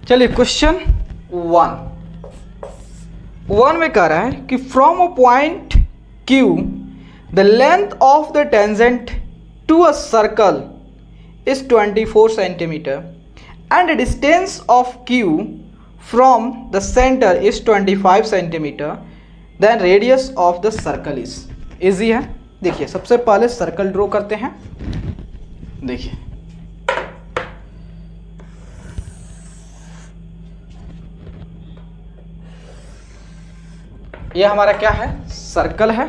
चलिए क्वेश्चन 1 में कह रहा है कि from a point Q the length of the tangent to a circle is 24 centimetre and the distance of Q from the centre is 25 centimetre, then radius of the circle is. Easy है। देखिए सबसे पहले circle draw करते हैं। देखिए ये हमारा क्या है, सर्कल है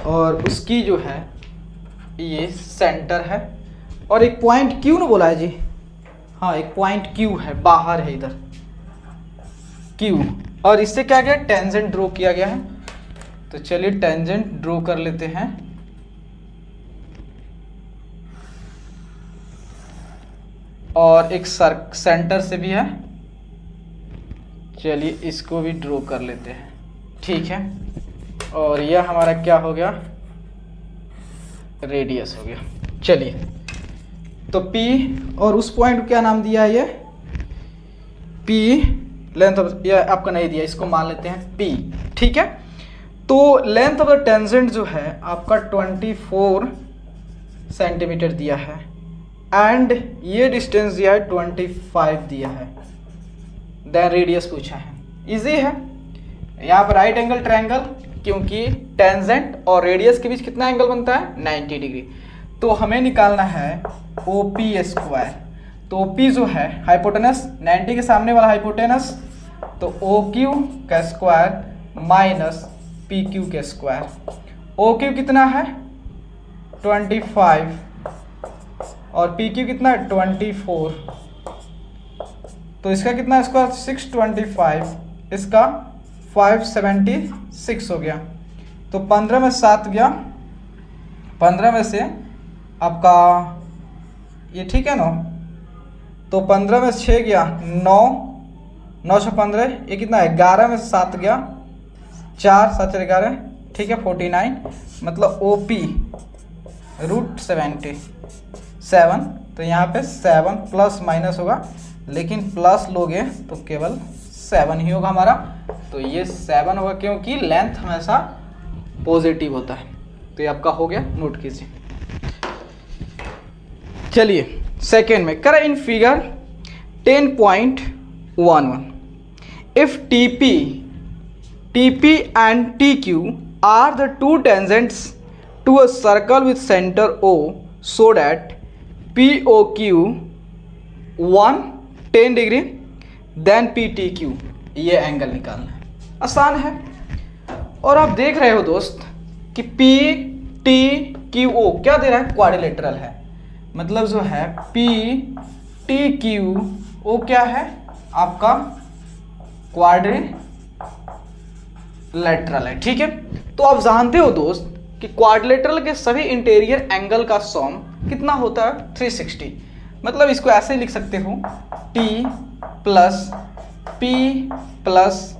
और उसकी जो है ये सेंटर है और एक पॉइंट क्यू ने बोला है जी। हाँ एक पॉइंट क्यू है, बाहर है इधर क्यू, और इससे क्या गया, टेंजेंट ड्रॉ किया गया है। तो चलिए टेंजेंट ड्रॉ कर लेते हैं। और एक सेंटर से भी है, चलिए इसको भी ड्रॉ कर लेते हैं। ठीक है, और यह हमारा क्या हो गया, रेडियस हो गया। चलिए तो P और उस पॉइंट को क्या नाम दिया है, ये P लेंथ ऑफ, यह आपका नहीं दिया, इसको मान लेते हैं P। ठीक है, तो लेंथ ऑफ द टेंजेंट जो है आपका 24 सेंटीमीटर दिया है एंड ये डिस्टेंस दिया है 25 दिया है, देन रेडियस पूछा है। इजी है। यहाँ पर राइट एंगल ट्रायंगल, क्योंकि टेंजेंट और रेडियस के बीच कितना एंगल बनता है, 90 डिग्री। तो हमें निकालना है OP स्क्वायर। तो OP जो है हाइपोटेनस, 90 के सामने वाला हाइपोटेनस, तो OQ का स्क्वायर माइनस PQ के स्क्वायर। OQ कितना है 25 और PQ कितना है 24, तो इसका कितना स्क्वायर 625, इसका 576 हो गया। तो 15 में 7 गया, 15 में से आपका ये ठीक है 9, तो 15 में 6 गया 9, 9 से 15, ये कितना है 11 में से 7 गया 4, 7 11, ठीक है 49, मतलब OP √77। तो यहाँ पे 7 प्लस माइनस होगा, लेकिन प्लस लोगे तो केवल 7 ही होगा हमारा। तो ये 7 होगा क्योंकि लेंथ हमेशा पॉजिटिव होता है। तो ये आपका हो गया, नोट कीजिए। चलिए सेकेंड में करें in figure 10.11 if TP and TQ are the two tangents to a circle with center O so that POQ 10 degree then PTQ, ये एंगल निकालना है। आसान है। और आप देख रहे हो दोस्त कि PTQO क्या दे रहा है, क्वाड्रिलेटरल है। मतलब जो है PTQO क्या है आपका क्वाड्रिलेटरल है। ठीक है, तो आप जानते हो दोस्त कि क्वाड्रिलेटरल के सभी इंटीरियर एंगल का सम कितना होता है 360। मतलब इसको ऐसे लिख सकते हो T plus P plus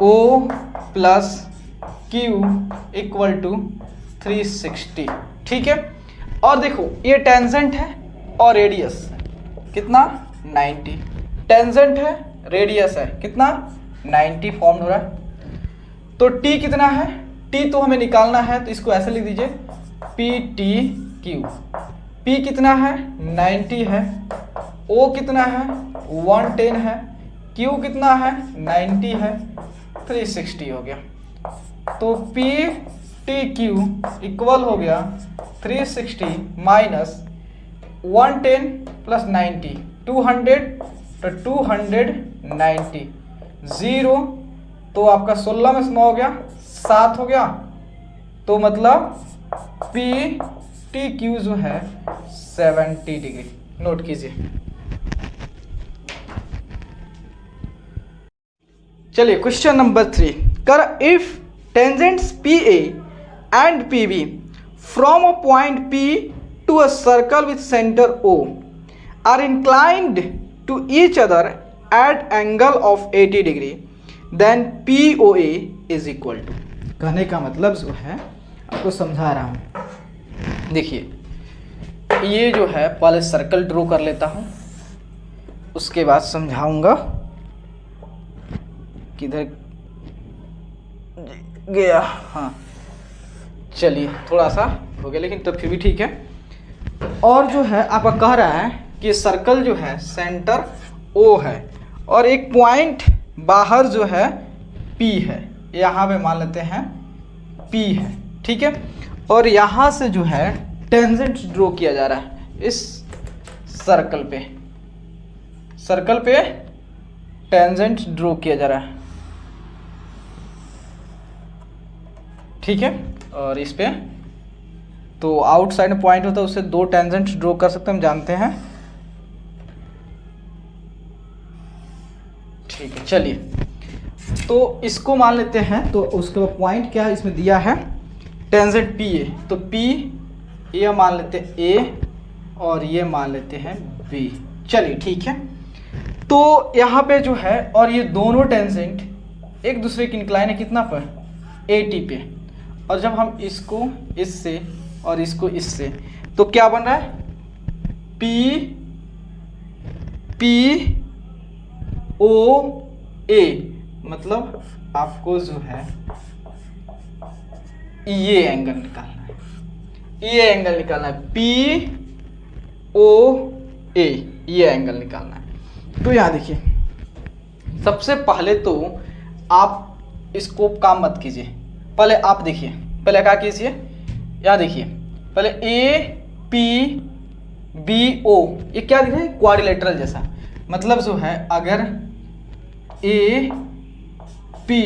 O plus Q equal to 360। ठीक है, और देखो ये टेंजेंट है और रेडियस कितना 90, टेंजेंट है रेडियस है कितना 90 फॉर्म हो रहा है। तो T कितना है, T तो हमें निकालना है, तो इसको ऐसे लिख दीजिए PTQ। P कितना है 90 है, O कितना है 110 है, Q कितना है 90 है, 360 हो गया। तो PTQ इक्वल हो गया 360 माइनस 110 प्लस 90, 200, तो 290, 0 तो आपका 16 में से 9 हो गया 7 हो गया। तो मतलब PTQ जो है 70 डिग्री। नोट कीजिए। चलिए क्वेश्चन नंबर 3 कर if tangents PA and PB from a point P to a circle with centre O are inclined to each other at angle of 80 degree then POA is equal to. कहने का मतलब जो है आपको समझा रहा हूँ। देखिए ये जो है पहले सर्कल ड्रॉ कर लेता हूँ उसके बाद समझाऊंगा। किधर गया? हाँ चलिए, थोड़ा सा हो गया लेकिन तो फिर भी ठीक है। और जो है आपका कह रहा है कि सर्कल जो है सेंटर O है और एक पॉइंट बाहर जो है P है, यहाँ पे मान लेते हैं P है, ठीक है। और यहाँ से जो है टेंजेंट ड्रॉ किया जा रहा है इस सर्कल पे टेंजेंट ड्रॉ किया जा रहा है, ठीक है। और इस पे तो आउटसाइड में पॉइंट होता है, उससे 2 टेंजेंट ड्रॉ कर सकते हैं, हम जानते हैं, ठीक है। चलिए तो इसको मान लेते हैं, तो उसके बाद पॉइंट क्या है इसमें दिया है, टेंजेंट पी ए, तो पी ये मान लेते हैं ए और ये मान लेते हैं बी। चलिए ठीक है। तो यहाँ पे जो है और ये दोनों टेंजेंट एक दूसरे की इंक्लाइन है कितना पर, 80 पे। और जब हम इसको इससे और इसको इससे, तो क्या बन रहा है, पी ओ ए, मतलब आपको जो है ये एंगल निकालना है, ये एंगल निकालना है, पी ओ ए, ये एंगल निकालना है। तो यहाँ देखिए, सबसे पहले तो आप इसको काम मत कीजिए, पहले आप देखिए, पहले क्या कीजिए, यहाँ देखिए, पहले ए पी बी ओ, ये क्या दिख रहा है, क्वाड्रिलेटरल जैसा, मतलब जो है अगर ए पी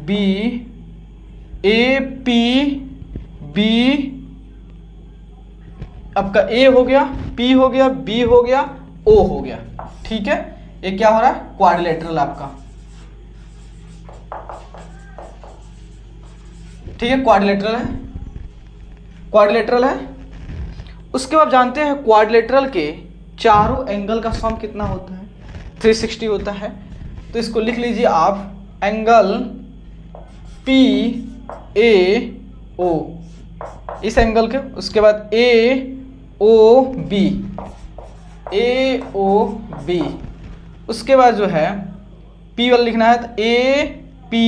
बी आपका ए हो गया, पी हो गया, बी हो गया, ओ हो गया, ठीक है। ये क्या हो रहा है, क्वाड्रिलेटरल आपका, ठीक है, क्वाड्रिलेटरल है। उसके बाद जानते हैं क्वाड्रिलेटरल के चारों एंगल का सम कितना होता है, 360 होता है। तो इसको लिख लीजिए आप, एंगल पी ए ओ, इस एंगल के, उसके बाद ए ओ बी, उसके बाद जो है पी वाला लिखना है, तो ए पी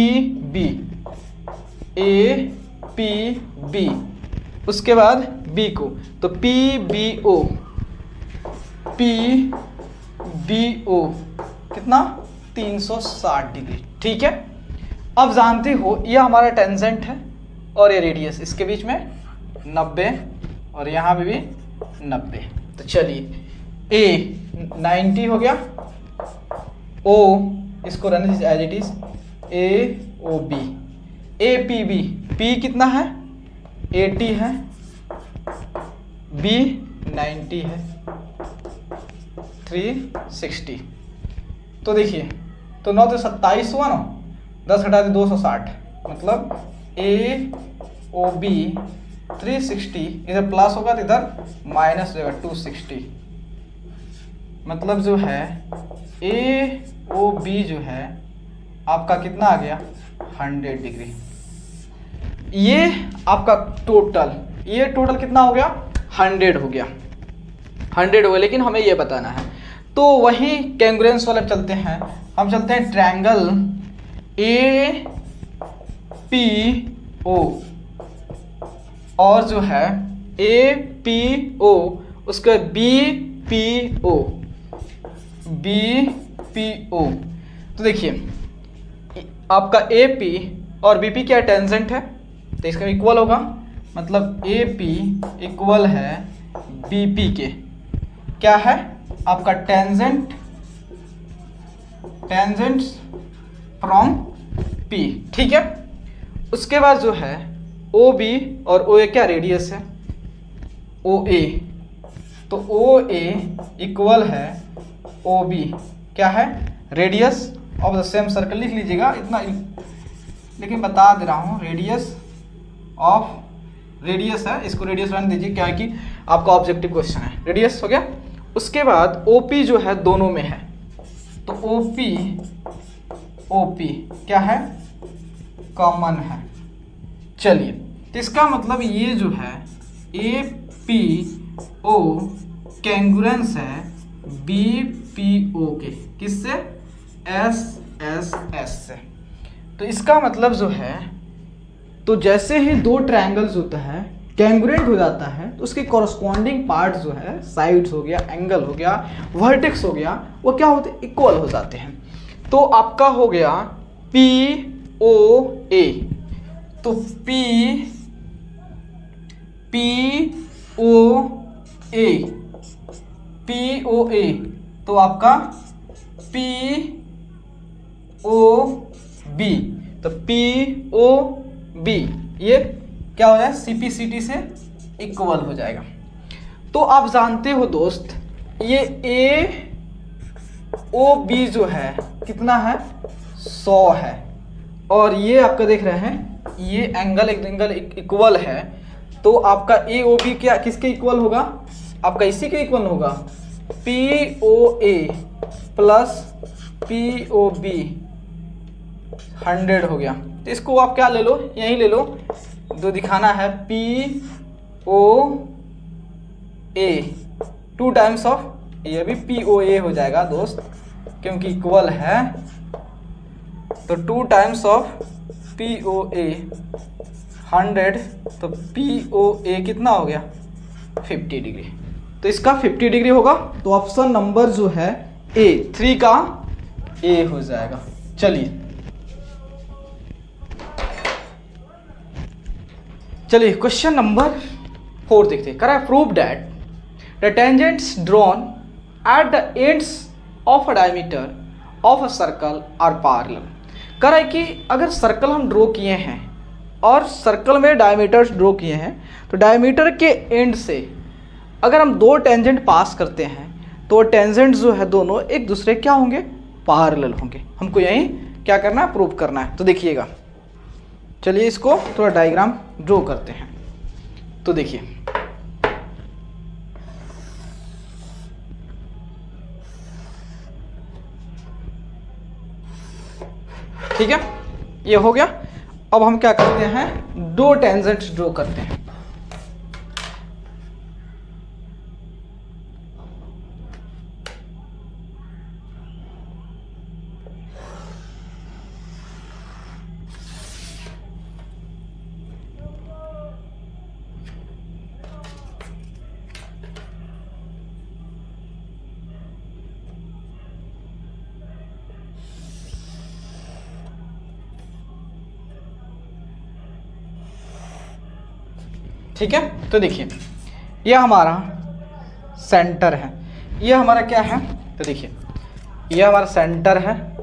बी, उसके बाद बी को, तो पी बी ओ कितना, 360 डिग्री, ठीक है। अब जानते हो ये हमारा टेंजेंट है और ये रेडियस, इसके बीच में 90 और यहाँ पे भी 90। तो चलिए ए 90 हो गया, ओ इसको रहने दीजिए as it is, A O B, A P B, P कितना है 80 है, बी 90 है, 360। तो देखिए, तो 9 तो 27 हुआ ना, 10 घटा दे 260, मतलब ए ओ बी 360, इधर प्लस होगा तो इधर माइनस हो जाएगा 260, मतलब जो है ए ओ बी जो है आपका कितना आ गया, 100 डिग्री। ये आपका टोटल, ये टोटल कितना हो गया, 100 हो गया, 100 हो गया। लेकिन हमें ये बताना है, तो वही कैंग्रुएंस वाले चलते हैं, हम चलते हैं ट्रायंगल ए पी ओ, और जो है ए पी ओ, उसके बी पी ओ। तो देखिए आपका ए पी और बी पी क्या टेंजेंट है, तो इसका इक्वल होगा, मतलब ए पी इक्वल है बी पी के, क्या है आपका टेंजेंट फ्रॉम पी, ठीक है। उसके बाद जो है ओ बी और ओ ए क्या रेडियस है, ओ ए, तो ओ ए इक्वल है ओ बी, क्या है radius of the same circle, लिख लीजिएगा इतना, लेकिन बता दे रहा हूँ, रेडियस है, इसको रेडियस रहने दीजिए, क्या है कि आपका ऑब्जेक्टिव क्वेश्चन है, रेडियस हो गया। उसके बाद ओपी जो है दोनों में है, तो ओपी क्या है, कॉमन है। चलिए, तो इसका मतलब ये जो है ए पी ओ कैंगुरेंस है BPO के, किससे? SSS से। तो इसका मतलब जो है, तो जैसे ही दो ट्रायंगल्स होता है कैंग्रुएंट हो जाता है तो उसके कॉरस्पॉन्डिंग पार्ट जो है, साइड्स हो गया, एंगल हो गया, वर्टेक्स हो गया, वो क्या होते हैं? इक्वल हो जाते हैं। तो आपका हो गया POA। तो POA तो आपका POB, तो POB ये क्या हो जाए? CPCT से इक्वल हो जाएगा। तो आप जानते हो दोस्त, ये AOB जो है कितना है? 100 है। और ये आपका देख रहे हैं, ये एंगल इक्वल है। तो आपका AOB क्या किसके इक्वल होगा? आपका इसी के इक्वल होगा, POA प्लस POB 100 हो गया। तो इसको आप क्या ले लो, यही ले लो, जो दिखाना है POA 2 टाइम्स ऑफ, ये भी POA हो जाएगा दोस्त, क्योंकि इक्वल है। तो 2 टाइम्स ऑफ POA 100, तो POA कितना हो गया? 50 डिग्री। तो इसका 50 डिग्री होगा। तो ऑप्शन नंबर जो है A, 3 का A हो जाएगा। चलिए क्वेश्चन नंबर 4 देखते हैं। करा prove that the tangents drawn at the ends of a diameter of a circle are parallel. करा कि अगर सर्कल हम ड्रॉ किए हैं और सर्कल में डायमीटर्स ड्रॉ किए हैं, तो डायमीटर के एंड से अगर हम दो टेंजेंट पास करते हैं तो टेंजेंट जो है दोनों एक दूसरे क्या होंगे? पैरेलल होंगे। हमको यही क्या करना है? प्रूव करना है। तो देखिएगा, चलिए इसको थोड़ा डायग्राम ड्रॉ करते हैं। तो देखिए, ठीक है, ये हो गया। अब हम क्या करते हैं? दो टेंजेंट्स ड्रॉ करते हैं। ठीक है, तो देखिए ये हमारा सेंटर है, ये हमारा क्या है? तो देखिए ये हमारा सेंटर है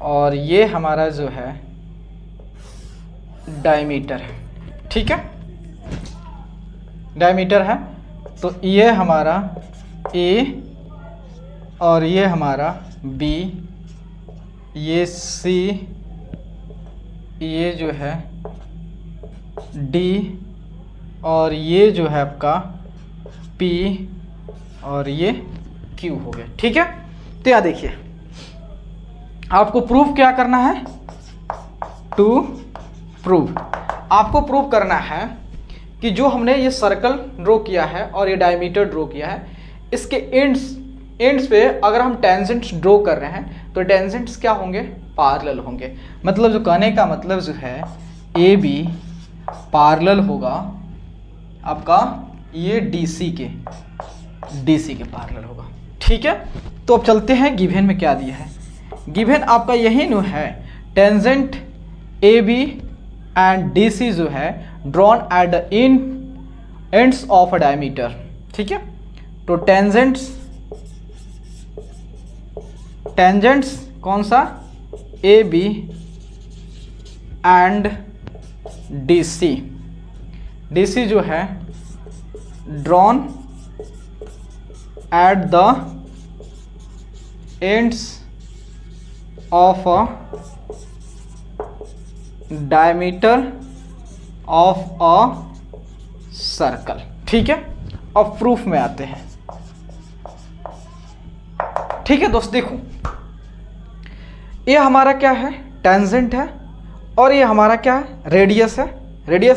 और ये हमारा जो है डायमीटर है। ठीक है, डायमीटर है। तो ये हमारा A और ये हमारा B, ये C, ये जो है D और ये जो है आपका P और ये Q हो गया। ठीक है, तो यहाँ देखिए आपको प्रूफ क्या करना है? टू प्रूव, आपको प्रूव करना है कि जो हमने ये सर्कल ड्रॉ किया है और ये डायमीटर ड्रॉ किया है, इसके एंड्स पे अगर हम टेंजेंट्स ड्रॉ कर रहे हैं तो टेंजेंट्स क्या होंगे? पैरेलल होंगे। मतलब जो कहने का मतलब जो है AB पैरेलल होगा आपका ये DC के पैरेलल होगा। ठीक है, तो अब चलते हैं गिवन में क्या दिया है। गिवन आपका यही नो है, टेंजेंट AB एंड DC जो है drawn at the ends of a diameter. ठीक है, तो टेंजेंट्स कौन सा? AB एंड DC जो है drawn at the ends of a diameter of a circle. ठीक है, अब प्रूफ में आते हैं। ठीक है दोस्त, देखो ये हमारा क्या है? टेंजेंट है और ये हमारा क्या है? रेडियस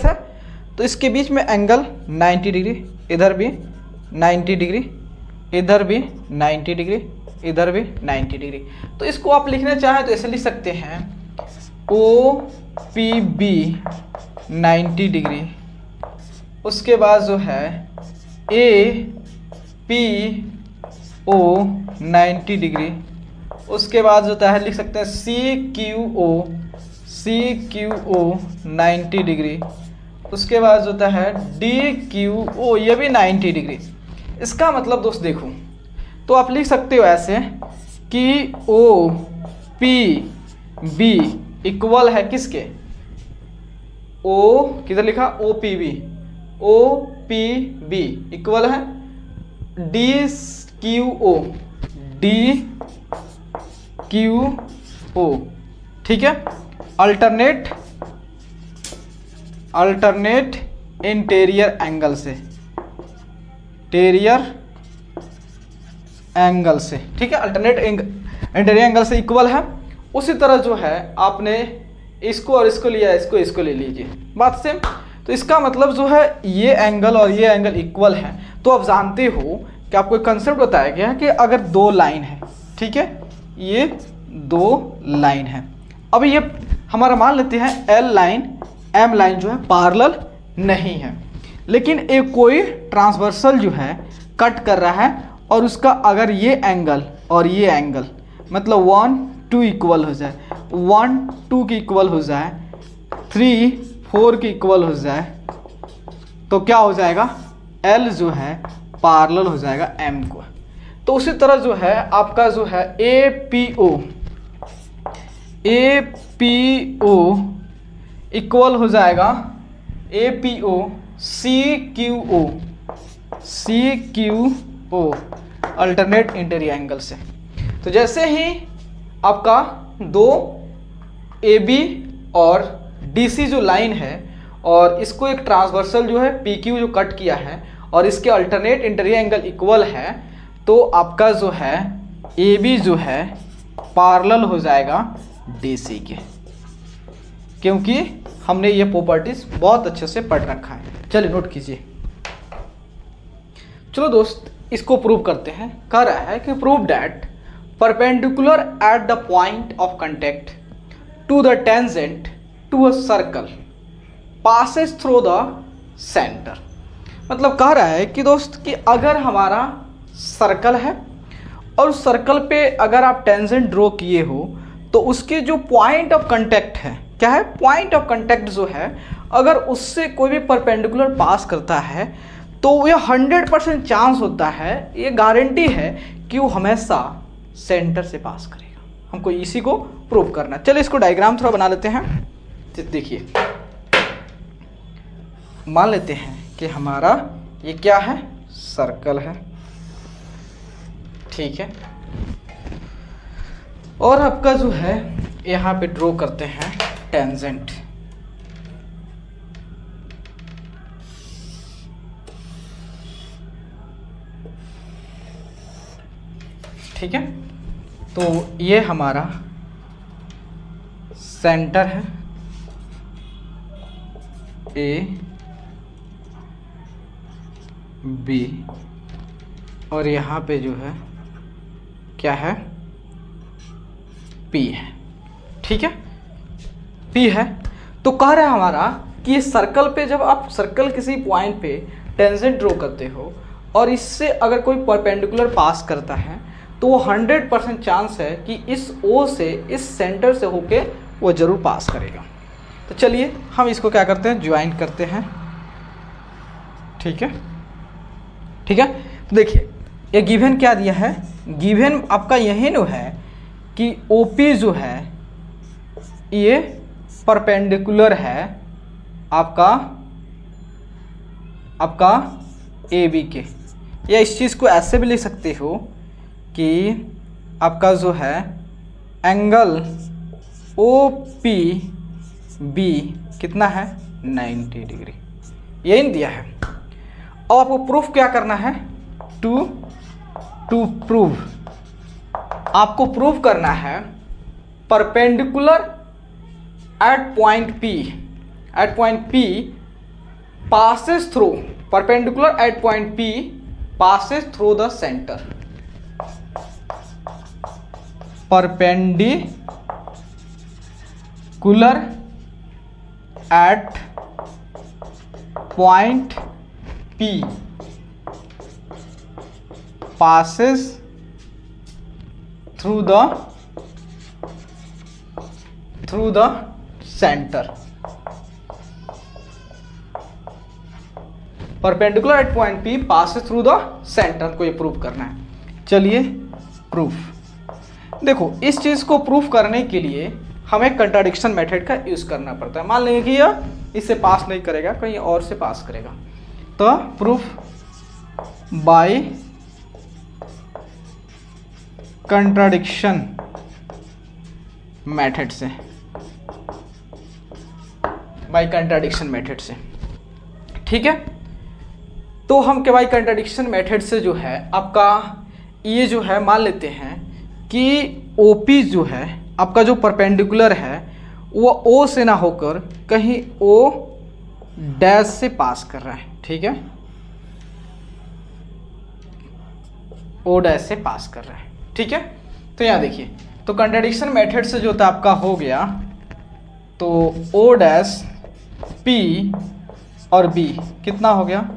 है। तो इसके बीच में एंगल 90 डिग्री, इधर भी 90 डिग्री, इधर भी 90 डिग्री, इधर भी 90 डिग्री। तो इसको आप लिखना चाहें तो ऐसे लिख सकते हैं ओ पी बी 90 डिग्री, उसके बाद जो है ए पी ओ 90 डिग्री, उसके बाद जो है लिख सकते हैं सी क्यू ओ 90 डिग्री, उसके बाद जो है डी क्यू ओ ये भी 90 डिग्री। इसका मतलब दोस्त देखो तो आप लिख सकते हो ऐसे कि ओ पी बी इक्वल है किसके, ओ किधर लिखा ओ पी बी इक्वल है डी क्यू ओ, ठीक है। अल्टरनेट इंटीरियर एंगल से, ठीक है, अल्टरनेट इंटीरियर एंगल से इक्वल है। उसी तरह जो है आपने इसको और इसको लिया, इसको ले लीजिए, बात सेम। तो इसका मतलब जो है ये एंगल और ये एंगल इक्वल है। तो आप जानते हो कि आपको एक कंसेप्ट बताया गया है कि अगर दो लाइन है, ठीक है, ये दो लाइन है, अब ये हमारा मान लेते हैं एल लाइन एम लाइन जो है पैरेलल नहीं है, लेकिन एक कोई ट्रांसवर्सल जो है कट कर रहा है और उसका अगर ये एंगल और ये एंगल मतलब 1 2 इक्वल हो जाए, 1 2 की इक्वल हो जाए, 3 4 की इक्वल हो जाए, तो क्या हो जाएगा, L जो है पैरेलल हो जाएगा M को। तो उसी तरह जो है आपका जो है APO इक्वल हो जाएगा APO CQO alternate interior angle से। तो जैसे ही आपका दो AB और DC जो लाइन है और इसको एक ट्रांसवर्सल जो है PQ जो कट किया है और इसके अल्टरनेट इंटीरियर एंगल इक्वल है, तो आपका जो है AB जो है पैरेलल हो जाएगा DC के, क्योंकि हमने ये प्रॉपर्टीज बहुत अच्छे से पढ़ रखा है। चलिए नोट कीजिए। चलो दोस्त इसको प्रूव करते हैं। कह रहा है कि prove that perpendicular at the point of contact to the tangent to a circle passes through the centre. मतलब कह रहा है कि दोस्त कि अगर हमारा सर्कल है और उस सर्कल पे अगर आप टेंजेंट ड्रॉ किए हो तो उसके जो पॉइंट ऑफ कांटेक्ट है, क्या है, पॉइंट ऑफ कांटेक्ट जो है, अगर उससे कोई भी परपेंडिकुलर पास करता है तो ये 100% चांस होता है, ये गारंटी है कि वो हमेशा सेंटर से पास करेगा। हमको इसी को प्रूव करना है। चलिए इसको डायग्राम थोड़ा बना लेते हैं। देखिए मान लेते हैं कि हमारा ये क्या है, सर्कल है, ठीक है, और आपका जो है यहाँ पे ड्रॉ करते हैं टेंजेंट, ठीक है। तो ये हमारा सेंटर है A B और यहाँ पे जो है क्या है, P है, ठीक है, P है। तो कह रहा है हमारा कि ये सर्कल पे जब आप सर्कल किसी पॉइंट पे टेंजेंट ड्रॉ करते हो और इससे अगर कोई परपेंडिकुलर पास करता है तो वो 100% चांस है कि इस O से, इस सेंटर से होके वो जरूर पास करेगा। तो चलिए हम इसको क्या करते हैं, ज्वाइन करते हैं, ठीक है, ठीक है। तो देखिए ये गिवन क्या दिया है, गिवन आपका यही नो है कि OP जो है ये परपेंडिकुलर है आपका AB के, या इस चीज़ को ऐसे भी लिख सकते हो कि आपका जो है एंगल OPB कितना है, 90 डिग्री, यही दिया है। अब आपको प्रूफ क्या करना है, टू प्रूव, आपको प्रूव करना है perpendicular eight point P passes through, perpendicular eight point P passes through the center. Perpendicular at point P passes through the center. Perpendicular eight point P passes through the centre को ये proof करना है। चलिए proof, देखो इस चीज को proof करने के लिए हमें कंट्राडिक्शन मेथड का यूज करना पड़ता है। मान लेंगे कि यह इससे पास नहीं करेगा, कहीं और से पास करेगा, तो प्रूफ बाय कंट्राडिक्शन मेथड से, बाय कंट्राडिक्शन मेथड से, ठीक है। तो हम के बाय कंट्राडिक्शन मेथड से जो है आपका ये जो है मान लेते हैं कि OP जो है आपका जो परपेंडिकुलर है वो O से ना होकर कहीं O डैश से पास कर रहा है, ठीक है, O डैश से पास कर रहा है, ठीक है। तो यहाँ देखिए, तो कंट्राडिक्शन मेथड से जो था आपका हो गया, तो O डैश P और B कितना हो गया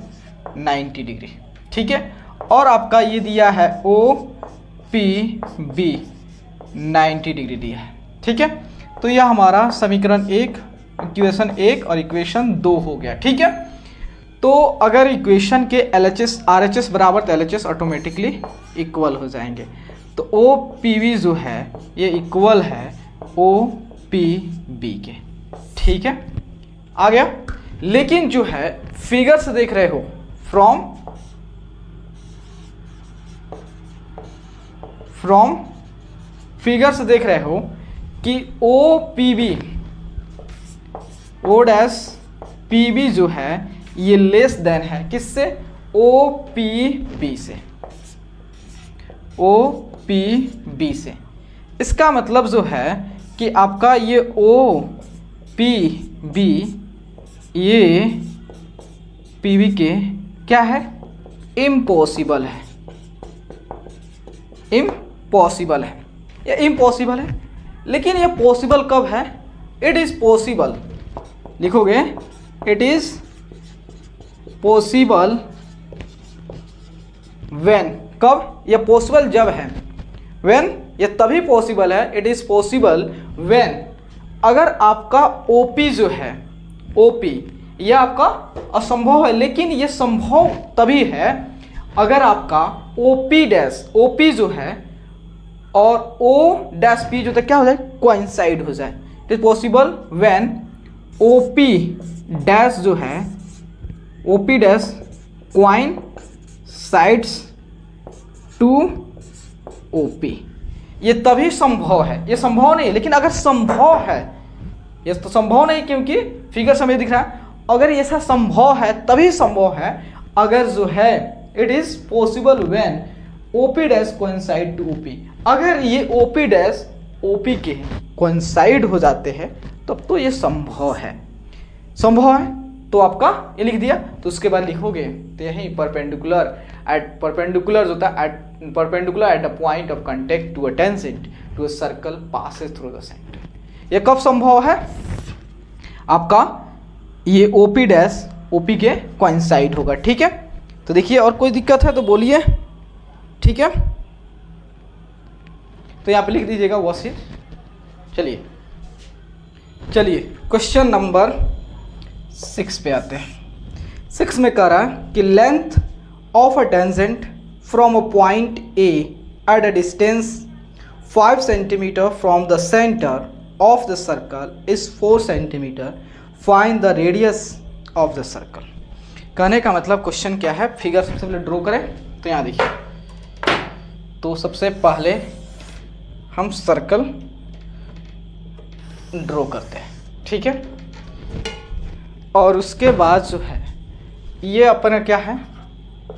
90 डिग्री, ठीक है। और आपका ये दिया है OPB 90 डिग्री दिया है, ठीक है। तो यह हमारा समीकरण 1, इक्वेशन 1 और इक्वेशन 2 हो गया, ठीक है। तो अगर इक्वेशन के LHS RHS बराबर तो LHS ऑटोमेटिकली इक्वल हो जाएंगे। तो OPB जो है ये इक्वल है OPB के, ठीक है, आ गया। लेकिन जो है फिगर से देख रहे हो, फ्रॉम फिगर से देख रहे हो कि OPB O डैश PB जो है ये लेस देन है किससे, OPB से, OPB से। इसका मतलब जो है कि आपका ये OPB ये PB के क्या है, इम्पॉसिबल है, इम्पॉसिबल है, ये इम्पॉसिबल है। लेकिन ये पॉसिबल कब है, इट इज पॉसिबल, लिखोगे इट इज पॉसिबल व्हेन, कब, ये पॉसिबल जब है, व्हेन ये तभी पॉसिबल है, इट इज पॉसिबल व्हेन, अगर आपका OP जो है OP यह आपका असंभव है, लेकिन ये संभव तभी है अगर आपका OP डैश OP जो है और O डैश P जो है क्या हो जाए, कोइंसाइड हो जाए। It is possible when OP dash जो है OP dash coincides to OP, ये तभी संभव है, ये संभव नहीं है, लेकिन अगर संभव है, ये तो संभव नहीं क्योंकि फिगर से हमें दिख रहा है, अगर ऐसा संभव है तभी संभव है अगर जो है it is possible when OP dash coincide to OP, अगर ये OP डैश OP के कोइंसाइड हो जाते हैं तब तो ये संभव है, संभव है। तो आपका ये लिख दिया, तो उसके बाद लिखोगे तो यही परपेंडिकुलर जो होता है at perpendicular at the point of contact to a tangent to a circle passes through the centre. ये कब संभव है, आपका ये OP डैश OP के कोइंसाइड होगा, ठीक है। तो देखिए और कोई दिक्कत है तो बोलिए, ठीक है। तो यहाँ पे लिख दीजिएगा वॉट इज। चलिए क्वेश्चन नंबर 6 पे आते हैं। 6 में कह रहा है कि length of a tangent from a point A at a distance 5 centimetre from the centre of the circle is 4 centimetre, find the radius of the circle. कहने का मतलब क्वेश्चन क्या है, फिगर सबसे पहले ड्रॉ करें। तो यहाँ देखिए, तो सबसे पहले हम सर्कल ड्रॉ करते हैं, ठीक है। और उसके बाद जो है ये अपना क्या है,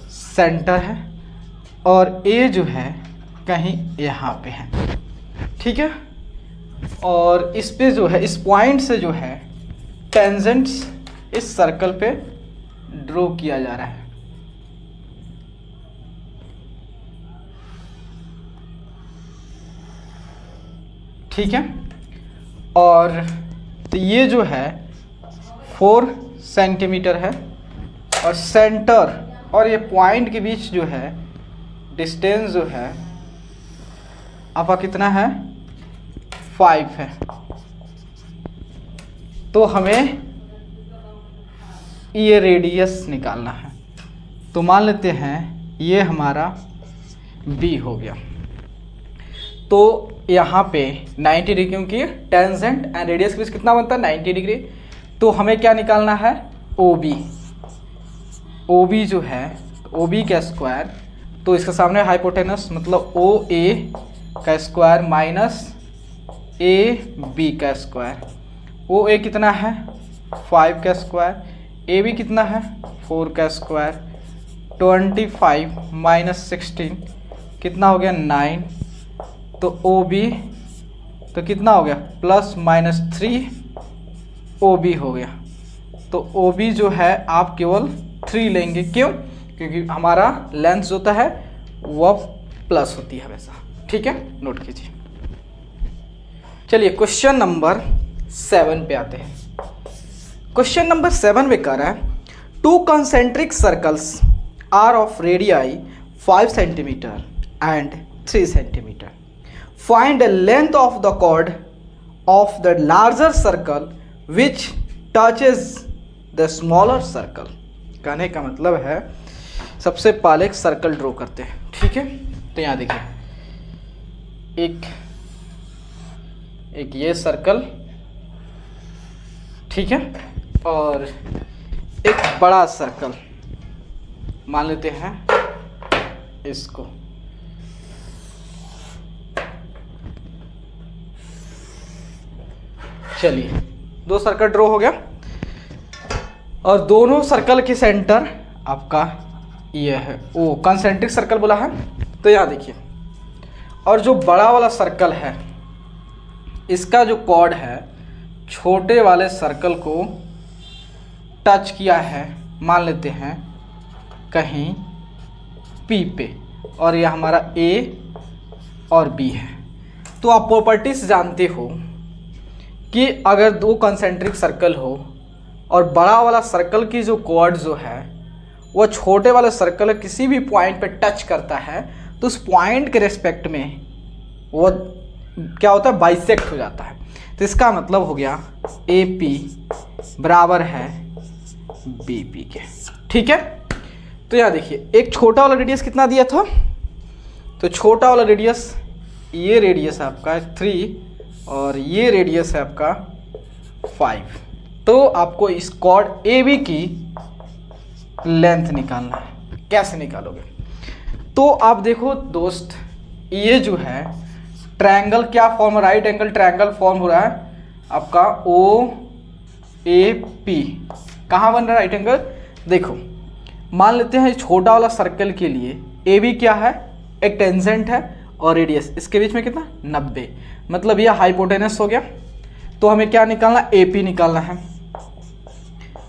सेंटर है, और A जो है कहीं यहाँ पे है, ठीक है। और इस पे जो है, इस पॉइंट से जो है टेंजेंट्स इस सर्कल पे ड्रॉ किया जा रहा है, ठीक है। और तो ये जो है 4 सेंटीमीटर है, और सेंटर और ये पॉइंट के बीच जो है डिस्टेंस जो है आपका कितना है, 5 है। तो हमें ये रेडियस निकालना है। तो मान लेते हैं ये हमारा B हो गया। तो यहाँ पे 90 डिग्री, क्योंकि टेंजेंट एंड रेडियस के बीच कितना बनता है, 90 डिग्री। तो हमें क्या निकालना है, OB। OB जो है OB का स्क्वायर, तो इसके सामने हाइपोटेनस मतलब OA का स्क्वायर माइनस AB का स्क्वायर। OA कितना है, 5 का स्क्वायर। AB कितना है, 4 का स्क्वायर। 25 माइनस 16 कितना हो गया, 9। तो OB तो कितना हो गया, प्लस माइनस 3 OB हो गया। तो OB जो है आप केवल 3 लेंगे, क्यों, क्योंकि हमारा लेंथ जो होता है वह प्लस होती है हमेशा। ठीक है, नोट कीजिए। चलिए क्वेश्चन नंबर 7 पे आते हैं। क्वेश्चन नंबर 7 में कह रहा है 2 concentric circles are of radii 5 centimeter and 3 centimeter. Find the length of the chord of the larger circle which touches the smaller circle. कहने का मतलब है सबसे पहले एक सर्कल ड्रॉ करते हैं। ठीक है, तो यहाँ देखिए एक ये सर्कल, ठीक है, और एक बड़ा सर्कल मान लेते हैं इसको। चलिए 2 सर्कल ड्रॉ हो गया, और दोनों सर्कल के सेंटर आपका ये है, वो कंसेंट्रिक सर्कल बोला है। तो यहाँ देखिए, और जो बड़ा वाला सर्कल है इसका जो कॉर्ड है छोटे वाले सर्कल को टच किया है, मान लेते हैं कहीं P पे, और यह हमारा A और B है। तो आप प्रॉपर्टीज जानते हो कि अगर 2 कंसेंट्रिक सर्कल हो और बड़ा वाला सर्कल की जो कॉर्ड जो है वह छोटे वाले सर्कल किसी भी पॉइंट पे टच करता है, तो उस पॉइंट के रेस्पेक्ट में वो क्या होता है, बाइसेक्ट हो जाता है। तो इसका मतलब हो गया AP बराबर है BP के। ठीक है, तो यहाँ देखिए एक छोटा वाला रेडियस कितना दिया था, तो छोटा वाला रेडियस, ये रेडियस है आपका 3 और ये रेडियस है आपका 5। तो आपको इस कॉर्ड AB की लेंथ निकालना है। कैसे निकालोगे, तो आप देखो दोस्त, ये जो है ट्रायंगल क्या form, right angle triangle form हो रहा है आपका OAP। कहाँ बन रहा है राइट एंगल, देखो मान लेते हैं छोटा वाला सर्कल के लिए AB क्या है, एक टेंजेंट है और रेडियस इसके बीच में कितना 90, मतलब यह हाइपोटेनस हो गया। तो हमें क्या निकालना, AP निकालना है।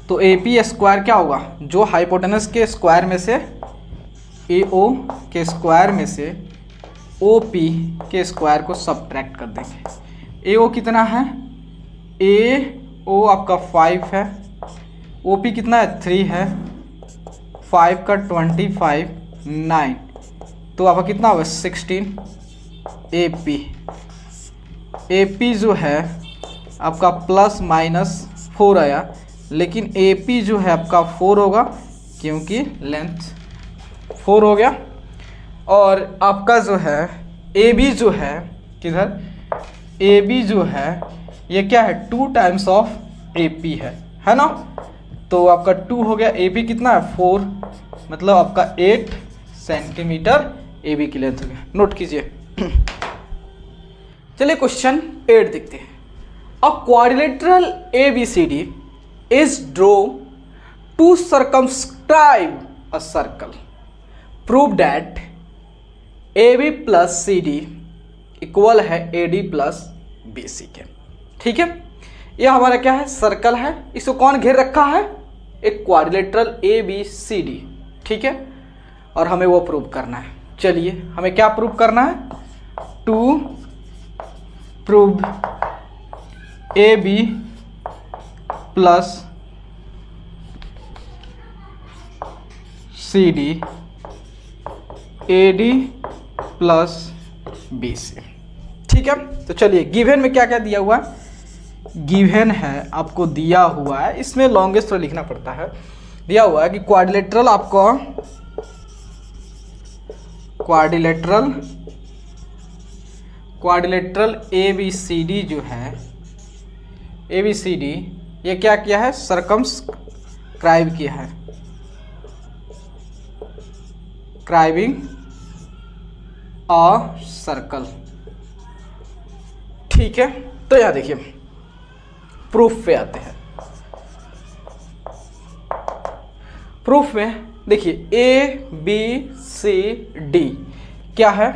तो AP स्क्वायर क्या होगा, जो हाइपोटेनस के स्क्वायर में से AO के स्क्वायर में से OP के स्क्वायर को सब्ट्रैक्ट कर देंगे। AO कितना है, AO आपका 5 है, OP कितना है 3 है, 5 का 25 9, तो आपका कितना होगा 16। AP जो है आपका प्लस माइनस 4 आया, लेकिन AP जो है आपका 4 होगा क्योंकि लेंथ 4 हो गया। और आपका जो है AB जो है किधर, AB जो है ये क्या है 2 टाइम्स ऑफ AP है ना। तो आपका 2 हो गया, AB कितना है 4, मतलब आपका 8 सेंटीमीटर AB की लेंथ हो गया। नोट कीजिए। चलिए क्वेश्चन 8 देखते हैं। अ quadrilateral ABCD is drawn to circumscribe a circle. Prove that AB plus CD equal है AD प्लस BC के। ठीक है, यह हमारा क्या है, सर्कल है, इसको कौन घेर रखा है, एक क्वाड्रिलेटरल ABCD। ठीक है, और हमें वो प्रूव करना है। चलिए हमें क्या प्रूव करना है, 2 prove A B plus C D A D plus B C. ठीक है, तो चलिए गिवन में क्या क्या दिया हुआ है, गिवन है आपको दिया हुआ है, इसमें लॉन्गेस्ट तो लिखना पड़ता है। दिया हुआ है कि क्वाड्रिलेटरल आपको quadrilateral A B C D जो है, ए बी सी डी ये क्या किया है, सर्कमस्क्राइब किया है, क्राइबिंग अ सर्कल। ठीक है, तो यहां देखिए प्रूफ पे आते हैं। प्रूफ में देखिए ए बी सी डी क्या है,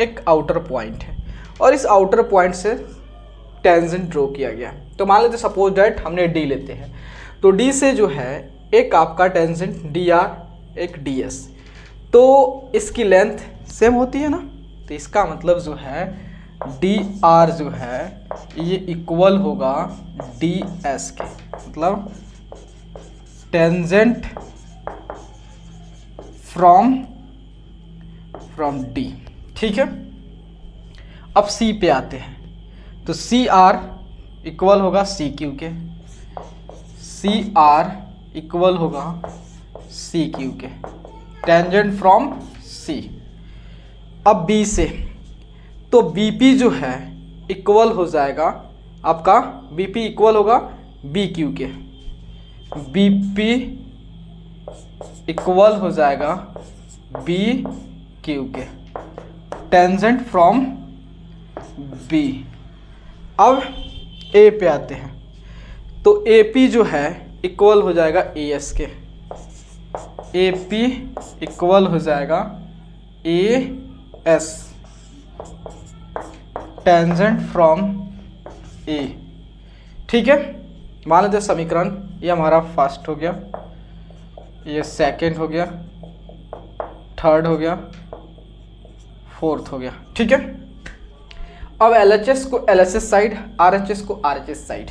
एक आउटर पॉइंट है और इस आउटर पॉइंट से टेंजेंट ड्रॉ किया गया। तो मान लेते सपोज दैट हमने डी लेते हैं, तो डी से जो है एक आपका टेंजेंट डी आर एक डी एस, तो इसकी लेंथ सेम होती है ना, तो इसका मतलब जो है डी आर जो है ये इक्वल होगा डी एस के, मतलब टेंजेंट फ्रॉम डी। ठीक है, अब सी पे आते हैं, तो सी आर इक्वल होगा सी क्यू के, सी आर इक्वल होगा सी क्यू के, टेंजेंट फ्रॉम सी। अब बी से, तो बीपी जो है इक्वल हो जाएगा आपका, बीपी इक्वल होगा बी क्यू के, बीपी इक्वल हो जाएगा बी क्यू के, टेंजेंट फ्रॉम बी। अब ए पे आते हैं, तो ए पी जो है इक्वल हो जाएगा ए एस के, ए पी इक्वल हो जाएगा ए एस, टेंजेंट फ्रॉम ए। ठीक है, मान लेते समीकरण ये हमारा फर्स्ट हो गया, ये सेकंड हो गया, थर्ड हो गया, फोर्थ हो गया। ठीक है, अब LHS को LHS साइड, RHS को RHS साइड,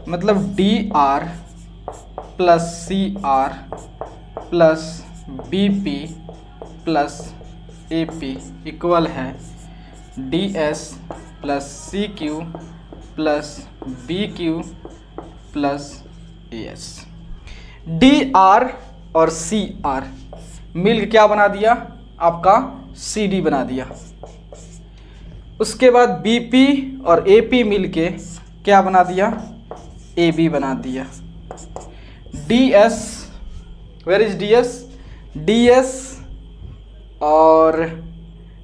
मतलब DR plus CR plus BP plus AP equal है DS plus CQ plus BQ plus AS। DR और CR मिल क्या बना दिया, आपका CD बना दिया। उसके बाद BP और AP मिलके क्या बना दिया, AB बना दिया। DS, where is DS, DS और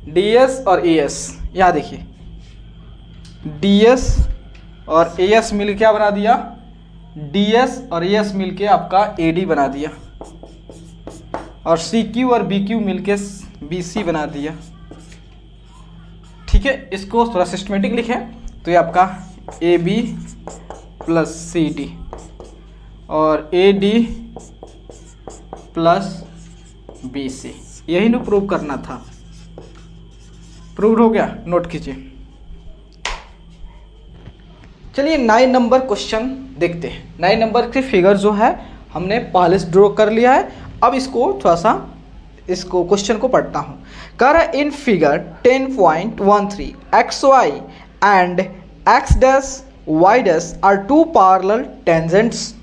AS, यहाँ देखिए DS और AS मिल क्या बना दिया, DS और AS मिलके आपका AD बना दिया, और CQ और BQ मिलके BC बना दिया। ठीक है, इसको थोड़ा सिस्टमेटिक लिखें तो ये आपका AB प्लस CD और AD प्लस BC, यही ना प्रूव करना था। प्रूव हो गया, नोट कीजिए। चलिए 9 नंबर क्वेश्चन देखते हैं। 9 नंबर की फिगर जो है हमने पहले से ड्रॉ कर लिया है, अब इसको थोड़ा सा इसको क्वेश्चन को पढ़ता हूँ। कह रहा है in figure 10.13 XY and X dash Y dash are two parallel tangents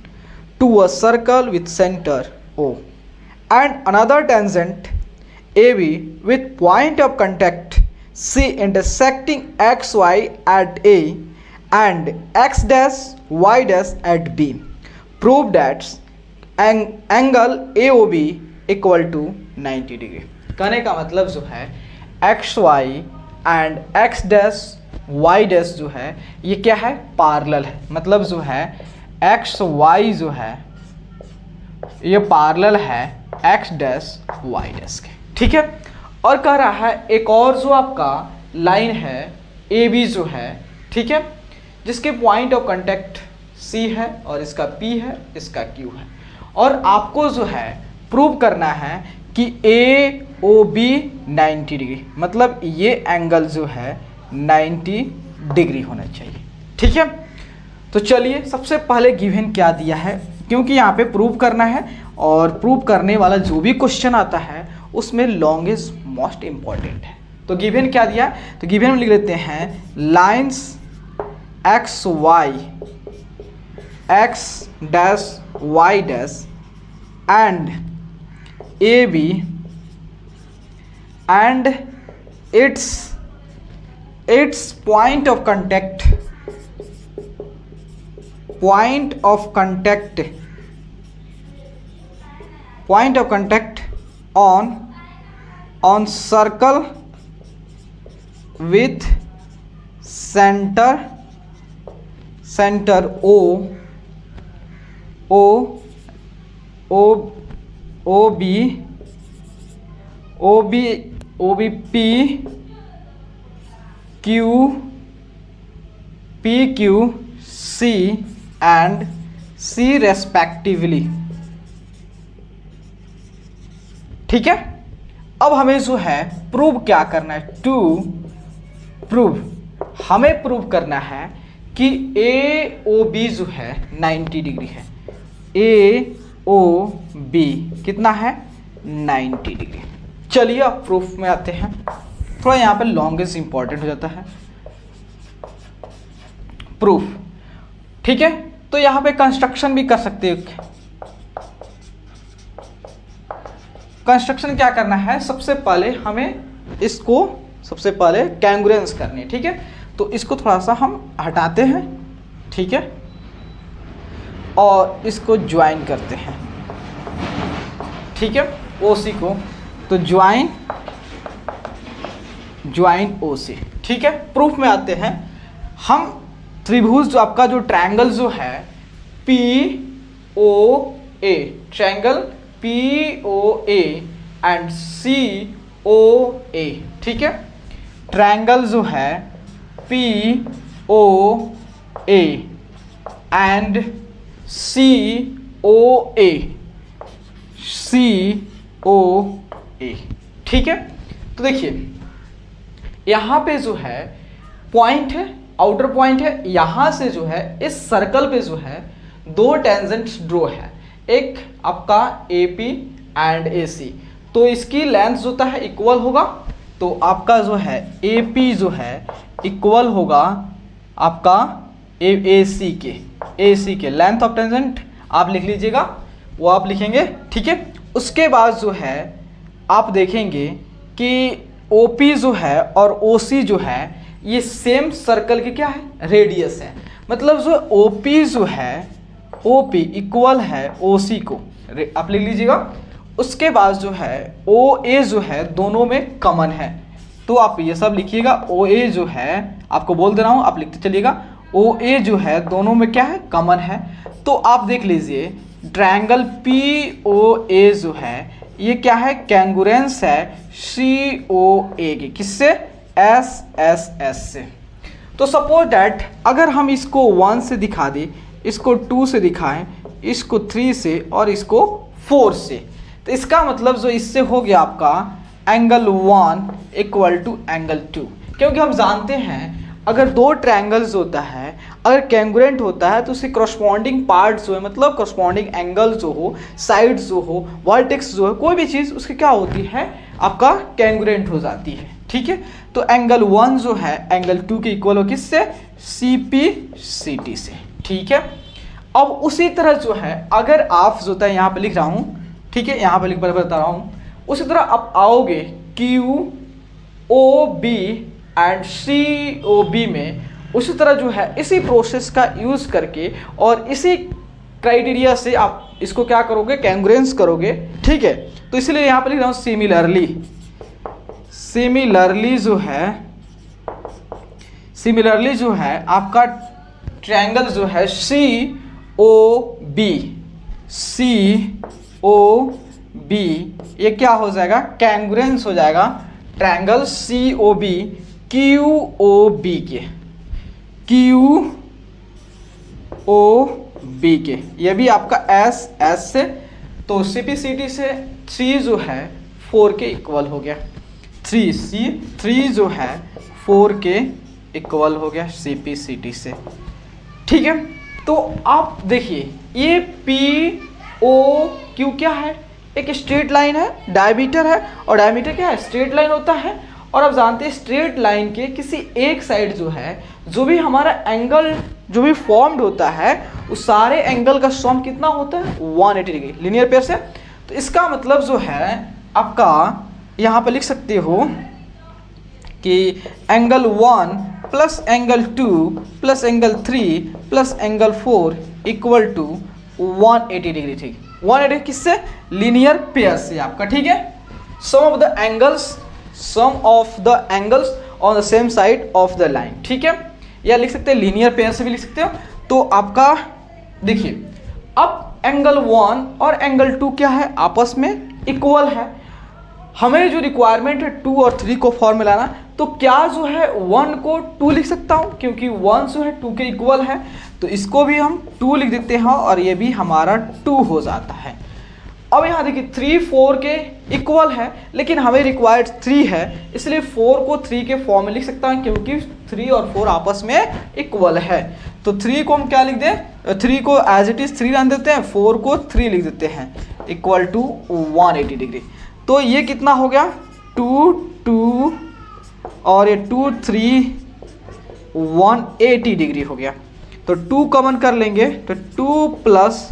to a circle with centre O and another tangent AB with point of contact C intersecting XY at A and X dash Y dash at B. Prove that angle AOB equal to 90 degree. कहने का मतलब जो है XY and X dash Y dash जो है ये क्या है, पैरेलल है। मतलब जो है XY जो है ये पैरेलल है X डैश Y डैश के। ठीक है, और कह रहा है एक और जो आपका लाइन है AB जो है, ठीक है, जिसके पॉइंट ऑफ कांटेक्ट C है और इसका P है, इसका Q है, और आपको जो है प्रूव करना है कि AOB 90 डिग्री, मतलब ये एंगल जो है 90 डिग्री होना चाहिए। ठीक है, तो चलिए सबसे पहले गिवन क्या दिया है, क्योंकि यहाँ पे प्रूव करना है और प्रूव करने वाला जो भी क्वेश्चन आता है उसमें लॉन्ग इज मोस्ट इम्पॉर्टेंट है। तो गिवन क्या दिया, तो गिवन में लिख लेते हैं lines X dash Y dash and A B and its point of contact on circle with center OB PQ C and C respectively. ठीक है, अब हमें जो है प्रूव क्या करना है, टू प्रूव हमें प्रूव करना है कि AOB जो है 90 डिग्री है। AOB कितना है, 90 डिग्री। चलिए अब प्रूफ में आते हैं। थोड़ा यहाँ पे लॉन्गेस्ट इंपॉर्टेंट हो जाता है प्रूफ। ठीक है, तो यहाँ पे कंस्ट्रक्शन भी कर सकते हो। कंस्ट्रक्शन क्या करना है, सबसे पहले हमें इसको सबसे पहले कैंगुरेंस करनी है। ठीक है, तो इसको थोड़ा सा हम हटाते हैं। ठीक है, और इसको ज्वाइन करते हैं। ठीक है, OC को तो ज्वाइन OC। ठीक है, प्रूफ में आते हैं हम। त्रिभुज जो आपका जो ट्रायंगल जो है POA, triangle POA and COA। ठीक है, ट्रायंगल जो है POA एंड COA। ठीक है, तो देखिए यहाँ पे जो है पॉइंट है, आउटर पॉइंट है, यहाँ से जो है इस सर्कल पे जो है दो टेंजेंट्स ड्रॉ है, एक आपका AP एंड AC। तो इसकी लेंथ जो होता है इक्वल होगा, तो आपका जो है AP जो है इक्वल होगा आपका AC के लेंथ ऑफ टेंजेंट आप लिख लीजिएगा, वो आप लिखेंगे। ठीक है, उसके बाद जो है आप देखेंगे कि OP जो है और OC जो है ये सेम सर्कल के क्या है, रेडियस है। मतलब जो OP जो है OP इक्वल है OC को, आप लिख लीजिएगा। उसके बाद जो है OA जो है दोनों में कॉमन है, तो आप ये सब लिखिएगा। OA जो है आपको बोल दे रहा हूँ, आप लिखते चलिएगा। OA जो है दोनों में क्या है, कॉमन है। तो आप देख लीजिए ट्रायंगल POA जो है ये क्या है, कैंगुरेंस है COA की, किससे, SSS से। तो सपोज डैट अगर हम इसको 1 से दिखा दें, इसको 2 से दिखाएं, इसको 3 से और इसको 4 से, तो इसका मतलब जो इससे हो गया आपका एंगल 1 इक्वल टू एंगल 2। क्योंकि हम जानते हैं अगर दो ट्रायंगल्स होता है, अगर कैंगुरेंट होता है तो उसके करस्पॉन्डिंग पार्ट्स जो है, मतलब करस्पॉन्डिंग एंगल जो हो, साइड्स जो हो, वर्टेक्स जो है, कोई भी चीज़ उसकी क्या होती है, आपका कैंगुरेंट हो जाती है। ठीक है, तो एंगल 1 जो है एंगल 2 के इक्वल हो किससे, CPCT से। ठीक है, अब उसी तरह जो है अगर आप जो है यहाँ पे लिख रहा हूँ, ठीक है, यहाँ पे लिख बता रहा हूँ, उसी तरह आप आओगे QOB एंड COB में, उसी तरह जो है इसी प्रोसेस का यूज़ करके और इसी क्राइटेरिया से आप इसको क्या करोगे, कैंगुरेंस करोगे। ठीक है, तो इसलिए यहाँ पे लिख रहा हूँ सिमिलरली जो है आपका ट्रायंगल जो है COB ये क्या हो जाएगा, कैंगुरेंस हो जाएगा ट्रायंगल COB QOB के, ये भी आपका SS से, तो CPCT से 3 जो है 4 के इक्वल हो गया। 3 जो है 4 के इक्वल हो गया CP/CT से। ठीक है, तो आप देखिए ये POQ क्या है, एक स्ट्रेट लाइन है, डायमीटर है, और डायमीटर क्या है, स्ट्रेट लाइन होता है। और आप जानते हैं स्ट्रेट लाइन के किसी एक साइड जो है, जो भी हमारा एंगल जो भी फॉर्म्ड होता है, उस सारे एंगल का सम कितना होता है 180 डिग्री लीनियर पेयर से। तो इसका मतलब जो है आपका यहाँ पर लिख सकते हो कि angle 1 plus angle 2 plus angle 3 plus angle 4 equal to 180 degree. ठीक, 180 किससे, लीनियर पेयर से आपका। ठीक है, sum of the angles on the same side of the line. ठीक है, या लिख सकते हैं लीनियर पेयर से भी लिख सकते हो। तो आपका देखिए अब एंगल 1 और एंगल 2 क्या है, आपस में इक्वल है। हमें जो रिक्वायरमेंट है 2 और 3 को फॉर्म में लाना, तो क्या जो है 1 को 2 लिख सकता हूँ, क्योंकि 1 जो है 2 के इक्वल है, तो इसको भी हम 2 लिख देते हैं और ये भी हमारा 2 हो जाता है। अब यहाँ देखिए 3 4 के इक्वल है, लेकिन हमें रिक्वायर्ड 3 है, इसलिए 4 को 3 के फॉर्म में लिख सकता हूँ, क्योंकि 3 और 4 आपस में इक्वल है। तो 3 को हम क्या लिख दें, 3 को एज इट इज 3 रन देते हैं, 4 को 3 लिख देते हैं, इक्वल टू 180 डिग्री। तो ये कितना हो गया 2 2 और ये 2 3 180 डिग्री हो गया। तो 2 कॉमन कर लेंगे, तो 2 प्लस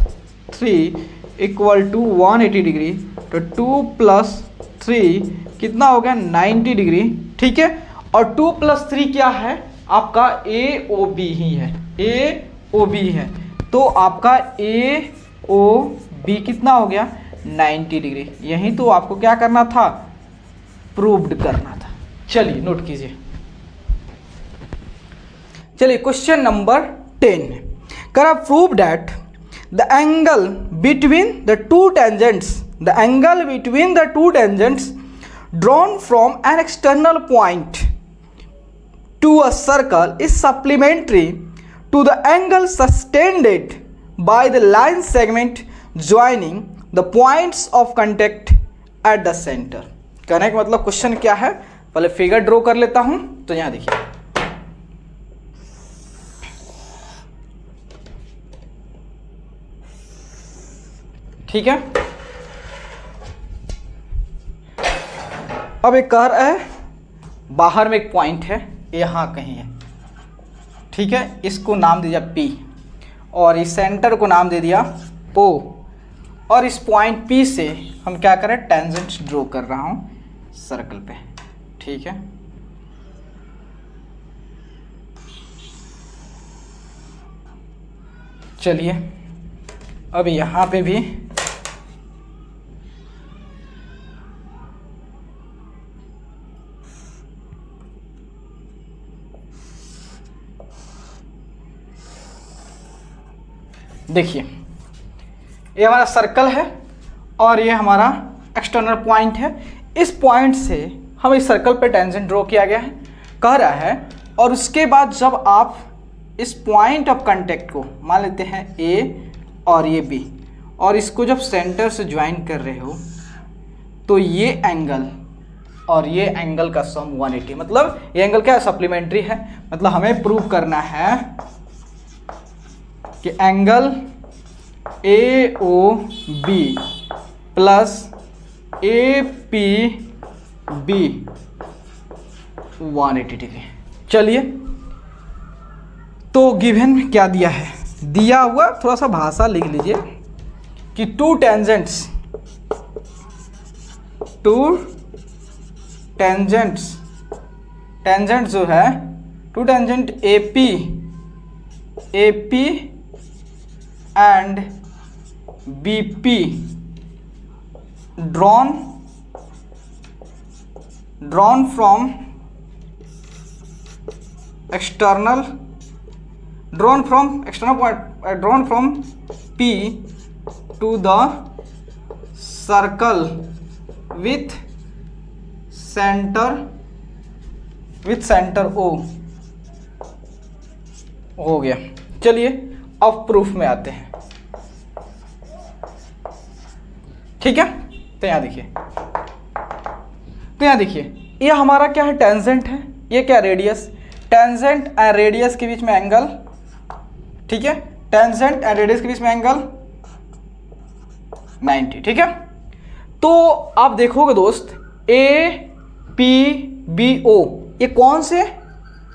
3 इक्वल टू 180 डिग्री। तो 2 प्लस 3 कितना हो गया 90 डिग्री। ठीक है, और 2 प्लस 3 क्या है, आपका AOB ही है, AOB है। तो आपका AOB कितना हो गया 90 डिग्री। यही तो आपको क्या करना था, प्रूव्ड करना था। चलिए नोट कीजिए। चलिए क्वेश्चन नंबर 10, कर prove that the angle between the two tangents drawn from an external point to a circle is supplementary to the angle sustained by the line segment joining the points of contact at the center। कहने का मतलब question क्या है, पहले figure draw कर लेता हूं। तो यहां देखिए ठीक है, अब एक कह रहा है बाहर में एक पॉइंट है, यहाँ कहीं है। ठीक है, इसको नाम दे दिया P और इस सेंटर को नाम दे दिया O, और इस पॉइंट P से हम क्या करें, टेंजेंट ड्रॉ कर रहा हूँ सर्कल पे। ठीक है, चलिए अब यहाँ पे भी देखिए ये हमारा सर्कल है और ये हमारा एक्सटर्नल पॉइंट है। इस पॉइंट से हम इस सर्कल पे टेंजेंट ड्रॉ किया गया है, कह रहा है। और उसके बाद जब आप इस पॉइंट ऑफ कांटेक्ट को मान लेते हैं A और ये B, और इसको जब सेंटर से ज्वाइन कर रहे हो, तो ये एंगल और ये एंगल का सम 180, मतलब ये एंगल क्या है, सप्लीमेंट्री है। मतलब हमें प्रूव करना है कि angle AOB plus APB 180 degree. चलिए तो गिवन में क्या दिया है, दिया हुआ थोड़ा सा भाषा लिख लीजिए कि टू टेंजेंट्स टेंजेंट जो है two tangent AP and BP drawn from external P to the circle with center O हो गया। चलिए अब प्रूफ में आते हैं। ठीक है, तो यहाँ देखिए ये हमारा क्या है, टेंजेंट है, ये क्या रेडियस, टेंजेंट एंड रेडियस के बीच में एंगल, ठीक है, टेंजेंट एंड रेडियस के बीच में एंगल 90, ठीक है। तो आप देखोगे दोस्त ए पी बी ओ, ये कौन से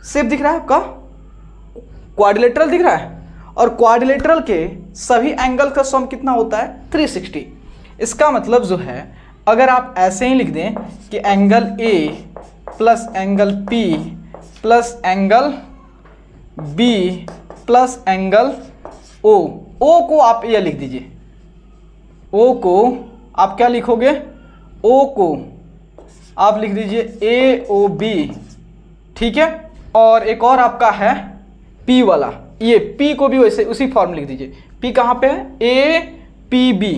शेप दिख रहा है आपका, क्वाड्रिलेटरल दिख रहा है, और क्वाड्रिलेटरल के सभी एंगल का सम कितना होता है 360। इसका मतलब जो है अगर आप ऐसे ही लिख दें कि angle a plus angle p plus angle b plus angle o, o को आप ये लिख दीजिए, ओ को आप क्या लिखोगे, ओ को आप लिख दीजिए ए ओ बी, ठीक है। और एक और आपका है पी वाला, ये पी को भी वैसे उसी फॉर्म लिख दीजिए, पी कहाँ पे है, A P B,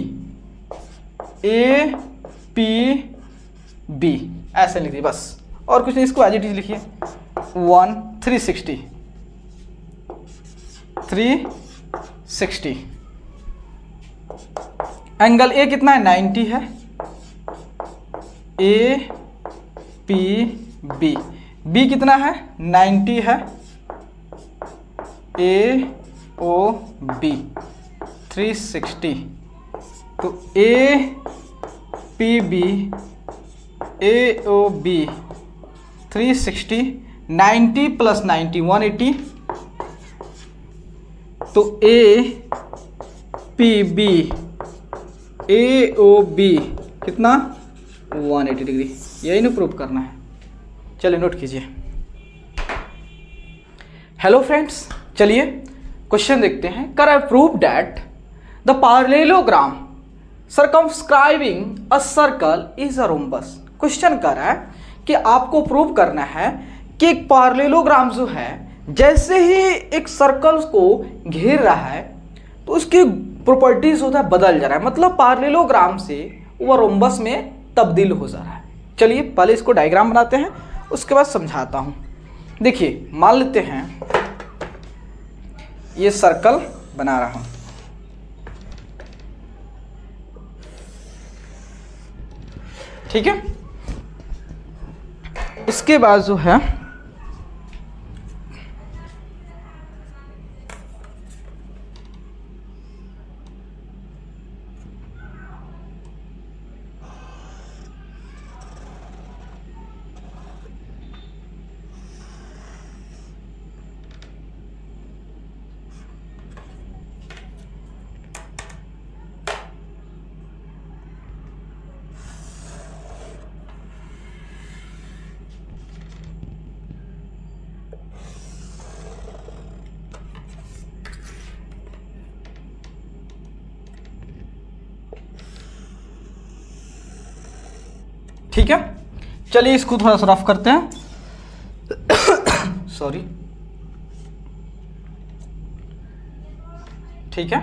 A P B ऐसे लिख दीजिए बस, और कुछ नहीं, इसको एज इट इज लिखिए 360। एंगल ए कितना है 90 है, ए पी बी, बी कितना है 90 है, ए ओ बी 360। तो A P B A O B 360, 90 plus 90 180, तो A P B A O B कितना 180 डिग्री, यही ना प्रूव करना है। चलिए नोट कीजिए। हेलो फ्रेंड्स, चलिए क्वेश्चन देखते हैं। कर I prove that the parallelogram circumscribing a circle is a rhombus. Question कर रहा है कि आपको प्रूव करना है कि एक पैरेललोग्राम जो है जैसे ही एक सर्कल को घेर रहा है तो उसकी प्रॉपर्टीज होता है बदल जा रहा है, मतलब पैरेललोग्राम से वो रोम्बस में तब्दील हो जा रहा है। चलिए पहले इसको डायग्राम बनाते हैं, उसके बाद समझाता हूं। देखिए मान लेते हैं ये सर्कल बना रहा हूं, ठीक है। इसके बाद जो है ठीक है। चलिए इसको थोड़ा सा रफ करते हैं सॉरी, ठीक है।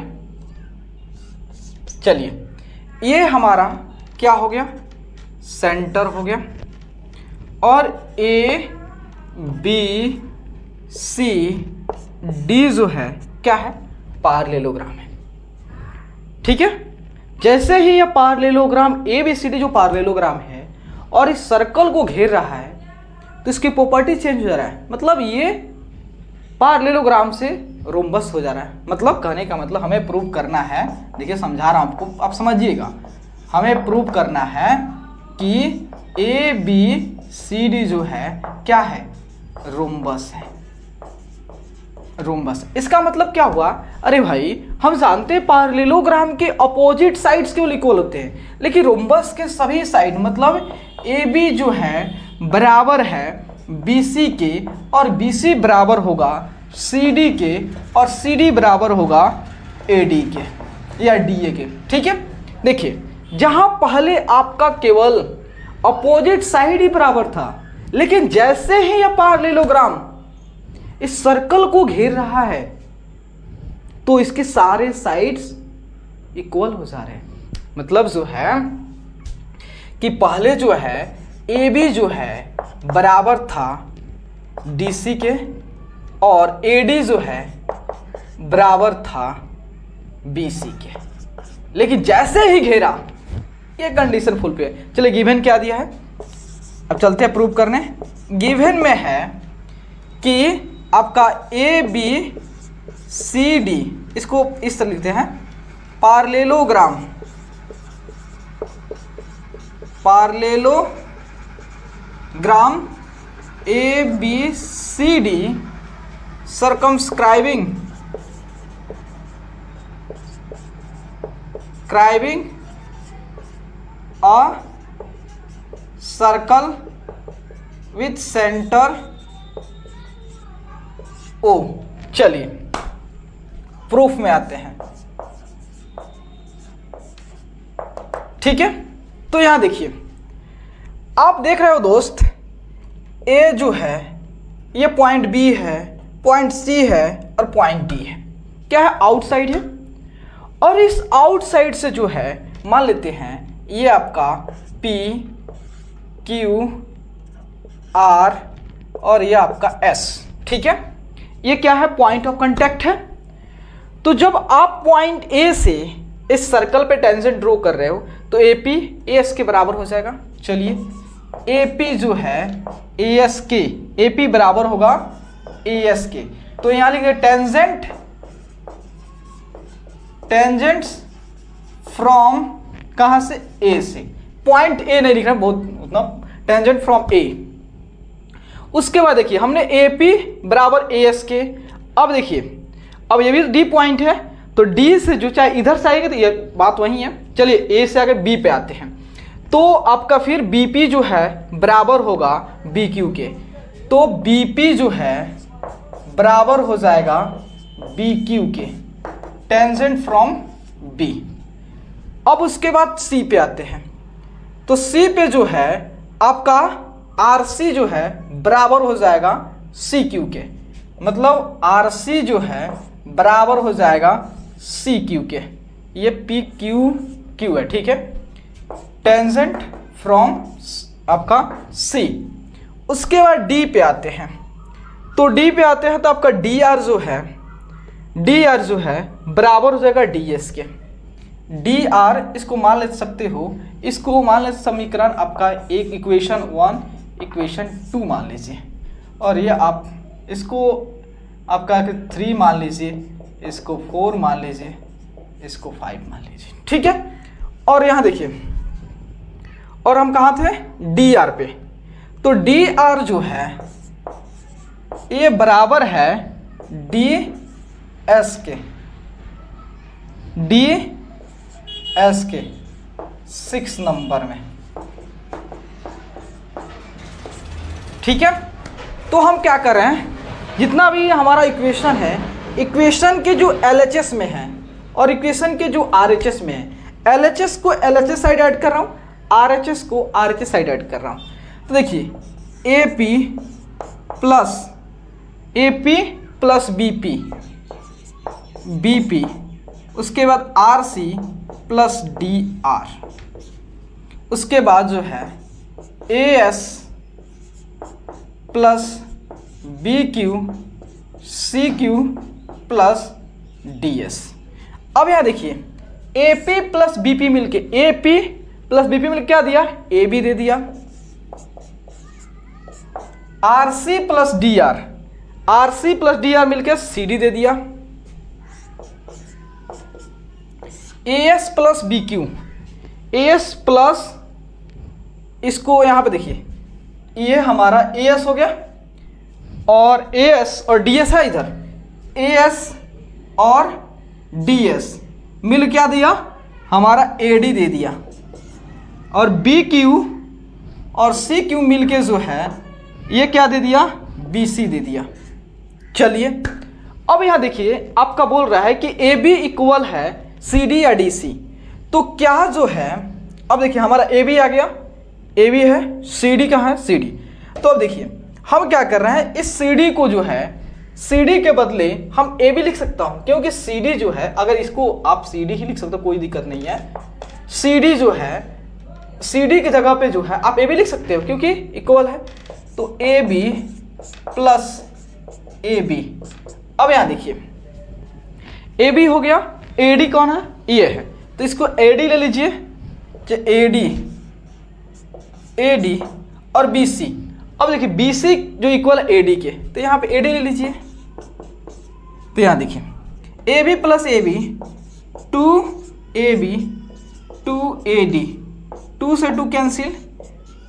चलिए ये हमारा क्या हो गया, सेंटर हो गया, और ए बी सी डी जो है क्या है, पैरेललोग्राम है, ठीक है। जैसे ही यह parallelogram A B C D जो पैरेललोग्राम है और इस सर्कल को घेर रहा है तो इसकी प्रॉपर्टी चेंज हो जा रहा है, मतलब ये पैरेललोग्राम से रोम्बस हो जा रहा है। मतलब कहने का मतलब हमें प्रूव करना है, देखिए समझा रहा हूं आपको, आप समझिएगा। हमें प्रूव करना है कि ए बी सी डी जो है क्या है, रोम्बस है, रोम्बस। इसका मतलब क्या हुआ, अरे भाई हम जानते हैं पैरेललोग्राम के अपोजिट साइड्स केवल इक्वल होते हैं, लेकिन रोम्बस के सभी साइड मतलब ए बी जो है बराबर है बी सी के, और बी सी बराबर होगा सी डी के, और सी डी बराबर होगा ए डी के या डी ए के, ठीक है। देखिए जहां पहले आपका केवल अपोजिट साइड ही बराबर था, लेकिन जैसे ही यह पैरेललोग्राम इस सर्कल को घेर रहा है तो इसके सारे साइड्स इक्वल हो जा रहे हैं। मतलब जो है कि पहले जो है ए बी जो है बराबर था डी सी के, और ए डी जो है बराबर था बी सी के, लेकिन जैसे ही घेरा ये कंडीशन फुल पे है। चलिए गिवन क्या दिया है, अब चलते हैं प्रूव करने। गिवन में है कि आपका ए बी सी डी, इसको इस तरह लिखते हैं parallelogram, parallelogram A B C D circumscribing a circle with center O। चलिए प्रूफ में आते हैं। ठीक है, तो यहां देखिए, आप देख रहे हो दोस्त, ए जो है ये पॉइंट बी है, पॉइंट सी है और पॉइंट डी है। क्या है? आउटसाइड है। और इस आउटसाइड से जो है मान लेते हैं ये आपका P Q R और ये आपका S। ठीक है, ये क्या है? पॉइंट ऑफ कांटेक्ट है। तो जब आप पॉइंट A से इस सर्कल पे टेंजेंट ड्रॉ कर रहे हो तो AP AS के बराबर हो जाएगा। चलिए AP जो है AS के, AP बराबर होगा AS के। तो यहां लिखेंगे टेंजेंट्स फ्रॉम कहां से? A से। पॉइंट A नहीं लिख रहा, बहुत उतना, टेंजेंट फ्रॉम A। उसके बाद देखिए हमने AP बराबर AS के। अब देखिए, अब ये भी D पॉइंट है, तो D से जो चाहे इधर से आएगा तो ये बात वही है। चलिए A से आगे B पे आते हैं, तो आपका फिर BP जो है बराबर होगा BQ के। तो BP जो है बराबर हो जाएगा BQ के, टेंजेंट फ्रॉम B। अब उसके बाद C पे आते हैं, तो C पे जो है आपका RC जो है बराबर हो जाएगा CQ के, मतलब RC जो है बराबर हो जाएगा CQ के। ये PQQ है। ठीक है, टेंजेंट फ्रॉम आपका C। उसके बाद D पे आते हैं, तो D पे आते हैं तो आपका DR जो है बराबर हो जाएगा DS के। DR इसको मान ले सकते हो, इसको मान ले समीकरण आपका एक इक्वेशन 1 इक्वेशन 2 मान लीजिए, और ये आप इसको आपका 3 मान लीजिए, इसको 4 मान लीजिए, इसको 5 मान लीजिए। ठीक है, और यहाँ देखिए, और हम कहाँ थे? DR पे। तो DR जो है ये बराबर है DS के, DS के 6 नंबर में। ठीक है, तो हम क्या कर रहे हैं, जितना भी हमारा इक्वेशन है, इक्वेशन के जो LHS में है और इक्वेशन के जो RHS में है, LHS को LHS साइड ऐड कर रहा हूँ, RHS को RHS साइड ऐड कर रहा हूँ। तो देखिए AP प्लस BP, उसके बाद RC प्लस DR, उसके बाद जो है AS plus BQ CQ plus DS। अब यहाँ देखिए AP प्लस BP मिलके, AP प्लस BP मिलके क्या दिया? AB दे दिया। RC प्लस DR मिलके CD दे दिया। AS plus BQ, AS plus, इसको यहां पे देखिए, ये हमारा AS हो गया, और AS और DS है इधर, AS और DS मिल क्या दिया? हमारा AD दे दिया। और BQ और CQ मिल के जो है ये क्या दे दिया? BC दे दिया। चलिए अब यहां देखिए, आपका बोल रहा है कि AB इक्वल है CD या DC। तो क्या जो है, अब देखिए हमारा AB आ गया, AB है, CD कहाँ है? CD। तो अब देखिए हम क्या कर रहे हैं, इस CD को जो है, CD के बदले हम AB लिख सकता हूं, क्योंकि CD जो है, अगर इसको आप CD ही लिख सकते हो, कोई दिक्कत नहीं है। CD जो है, CD की जगह पे जो है आप AB लिख सकते हो, क्योंकि इक्वल है। तो AB प्लस AB। अब यहां देखिए AB हो गया, AD कौन है? ये है, तो इसको AD ले लीजिए, AD और BC। अब देखिए BC जो इक्वल AD के, तो यहाँ पे AD ले लीजिए। तो यहाँ देखिए AB plus AB 2AB 2AD, 2 से 2 कैंसिल,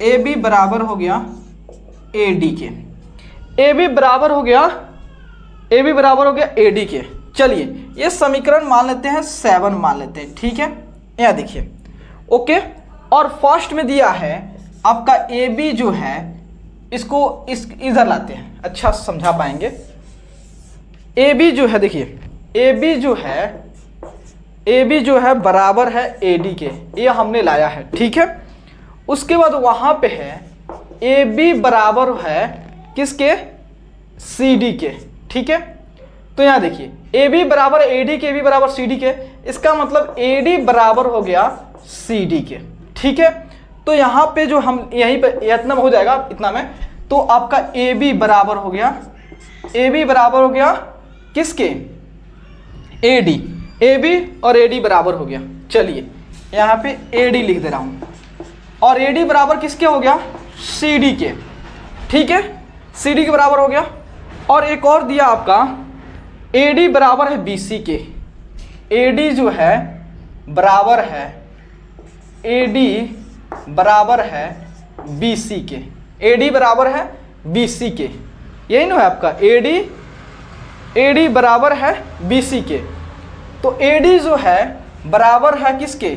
AB बराबर हो गया AD के, AB बराबर हो गया AD के। चलिए ये समीकरण मान लेते हैं 7 मान लेते हैं, ठीक है। यहाँ देखिए ओके। और फर्स्ट में दिया है आपका AB जो है, इसको इधर लाते हैं, अच्छा समझा पाएंगे। AB जो है देखिए, AB जो है बराबर है AD के, ये हमने लाया है, ठीक है। उसके बाद वहां पे है AB बराबर है किसके, CD के, ठीक है। तो यहाँ देखिए AB बराबर AD के, AB बराबर CD के, इसका मतलब AD बराबर हो गया CD के, ठीक है। तो यहाँ पे जो हम यहीं पे इतना हो जाएगा, इतना में, तो आपका AB बराबर हो गया किसके, AD, AB और AD बराबर हो गया। चलिए यहाँ पे AD लिख दे रहा हूँ, और AD बराबर किसके हो गया, CD के, ठीक है, CD के बराबर हो गया। और एक और दिया आपका AD बराबर है BC के, AD जो है बराबर है, AD बराबर है BC के, AD बराबर है BC के, यही ना है आपका AD बराबर है BC के। तो AD जो है बराबर है किसके,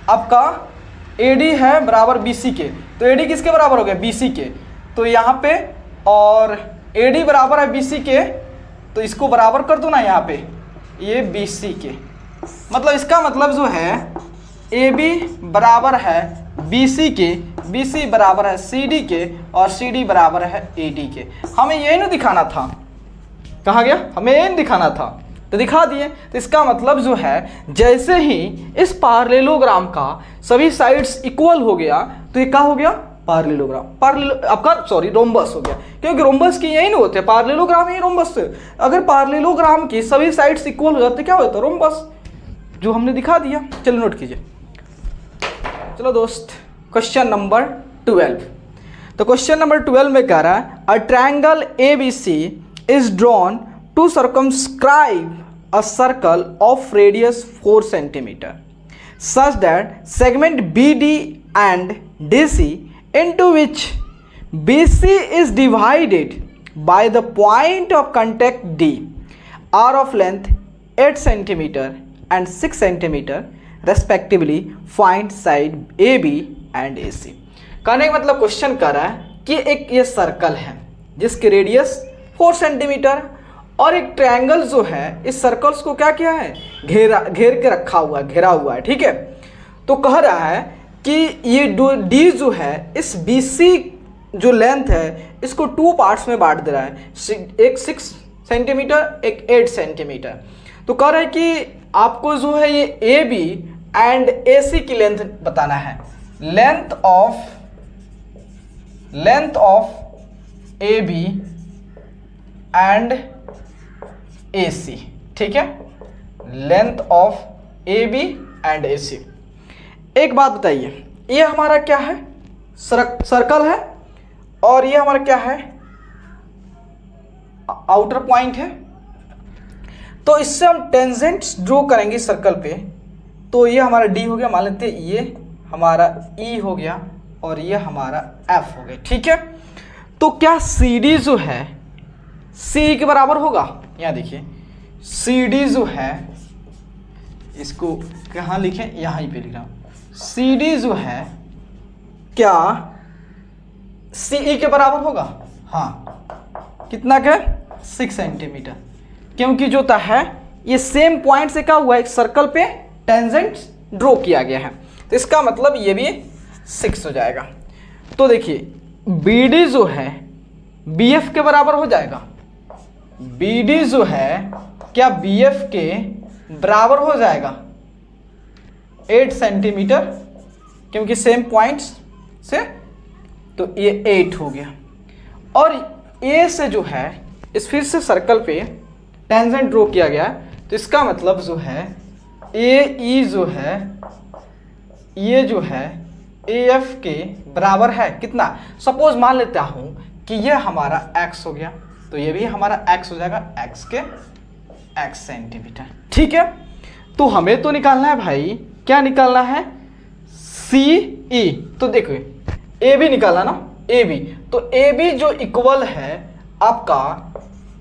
आपका AD है बराबर BC के, तो AD किसके बराबर हो गया, BC के। तो यहाँ पे और AD बराबर है BC के, तो इसको बराबर कर दो ना यहाँ पे, ये BC के, मतलब इसका मतलब जो है AB बराबर है BC के, BC बराबर है CD के, और CD बराबर है AD के। हमें यही ना दिखाना था, कहा गया हमें यही दिखाना था, तो दिखा दिए। तो इसका मतलब जो है जैसे ही इस पार्लेलोग्राम का सभी साइड्स इक्वल हो गया, तो ये क्या हो गया, रोम्बस हो गया, क्योंकि रोम्बस की यही नहीं होते, पार्लेलोग्राम ही रोम्बस से। अगर पार्लेलोग्राम की सभी साइड्स इक्वल हो जाते क्या होता, रोम्बस, जो हमने दिखा दिया। चलो नोट कीजिए। चलो दोस्त, क्वेश्चन नंबर 12। तो क्वेश्चन नंबर 12 में कह रहा है a triangle ABC is drawn to circumscribe a circle of radius 4 centimetre such that segment BD and DC into which BC is divided by the point of contact D are of length 8 centimeter and 6 centimeter respectively, find side AB and AC। कहने का मतलब question कर रहा है कि एक ये circle है जिसकी रेडियस 4 सेंटीमीटर, और एक ट्रायंगल जो है इस सर्कल्स को क्या किया है, घेर के रखा हुआ है, घेरा हुआ है, ठीक है। तो कह रहा है कि ये D जो है इस BC जो लेंथ है इसको 2 पार्ट्स में बांट दे रहा है, एक 6 सेंटीमीटर एक 8 सेंटीमीटर। तो कह रहा है कि आपको जो है ये AB एंड AC की लेंथ बताना है, length of AB and AC, ठीक है, length of AB and AC। एक बात बताइए, ये हमारा क्या है, सर्कल है, और ये हमारा क्या है, आउटर पॉइंट है। तो इससे हम टेंजेंट्स ड्रॉ करेंगे सर्कल पे। तो ये हमारा D हो गया, मान लेते हैं ये हमारा E हो गया, और ये हमारा F हो गया, ठीक है। तो क्या CD जो है C के बराबर होगा, यहाँ देखिए CD जो है, इसको कहाँ लिखें, यहाँ ही पे लिख रहा हूँ, CD जो है क्या CE के बराबर होगा, हाँ, कितना का, 6 सेंटीमीटर, क्योंकि जो है ये सेम पॉइंट से क्या हुआ है, एक सर्कल पे टेंजेंट ड्रॉ किया गया है, तो इसका मतलब ये भी 6 हो जाएगा। तो देखिए BD जो है BF के बराबर हो जाएगा, BD जो है क्या BF के बराबर हो जाएगा 8 सेंटीमीटर, क्योंकि सेम पॉइंट्स से, तो ये 8 हो गया। और A से जो है इस फिर से सर्कल पे टेंजेंट ड्रॉ किया गया, तो इसका मतलब जो है AE जो है, ये जो है AF के बराबर है कितना, सपोज मान लेता हूं कि यह हमारा x हो गया, तो ये भी हमारा x हो जाएगा, x के x सेंटीमीटर। ठीक है, तो हमें तो निकालना है भाई, क्या निकालना है, CE। तो देखो AB निकाला ना, AB, तो AB जो इक्वल है आपका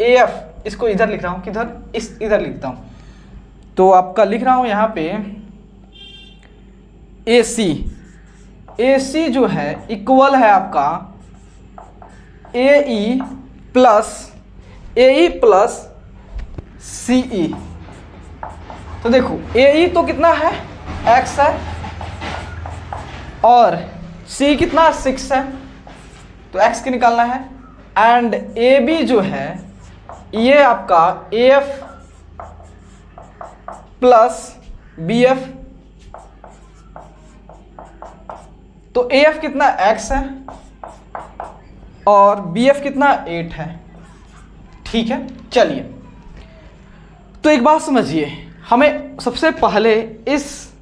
AF, इसको इधर लिख रहा हूं, किधर, इधर लिखता हूं, तो आपका लिख रहा हूं यहां पे AC जो है इक्वल है आपका AE प्लस CE। तो देखो AE तो कितना है, x है, और C कितना 6 है, तो x की निकालना है, एंड AB जो है ये आपका AF प्लस BF, तो AF कितना x है और BF कितना 8 है। ठीक है, चलिए, तो एक बात समझिए, हमें सबसे पहले इस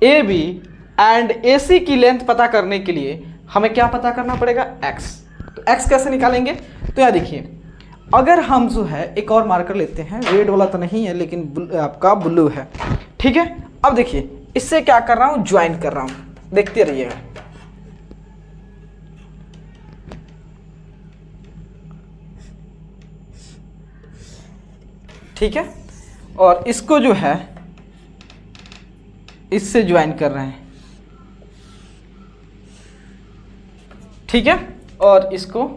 AB एंड AC की लेंथ पता करने के लिए हमें क्या पता करना पड़ेगा, x। तो x कैसे निकालेंगे, तो यहाँ देखिए, अगर हम जो है एक और मार्कर लेते हैं, रेड वाला तो नहीं है लेकिन आपका ब्लू है। ठीक है, अब देखिए इससे क्या कर रहा हूँ, ज्वाइन कर रहा हूँ, देखते रहिएगा। ठीक है, और इसको जो है इससे ज्वाइन कर रहे हैं। ठीक है, और इसको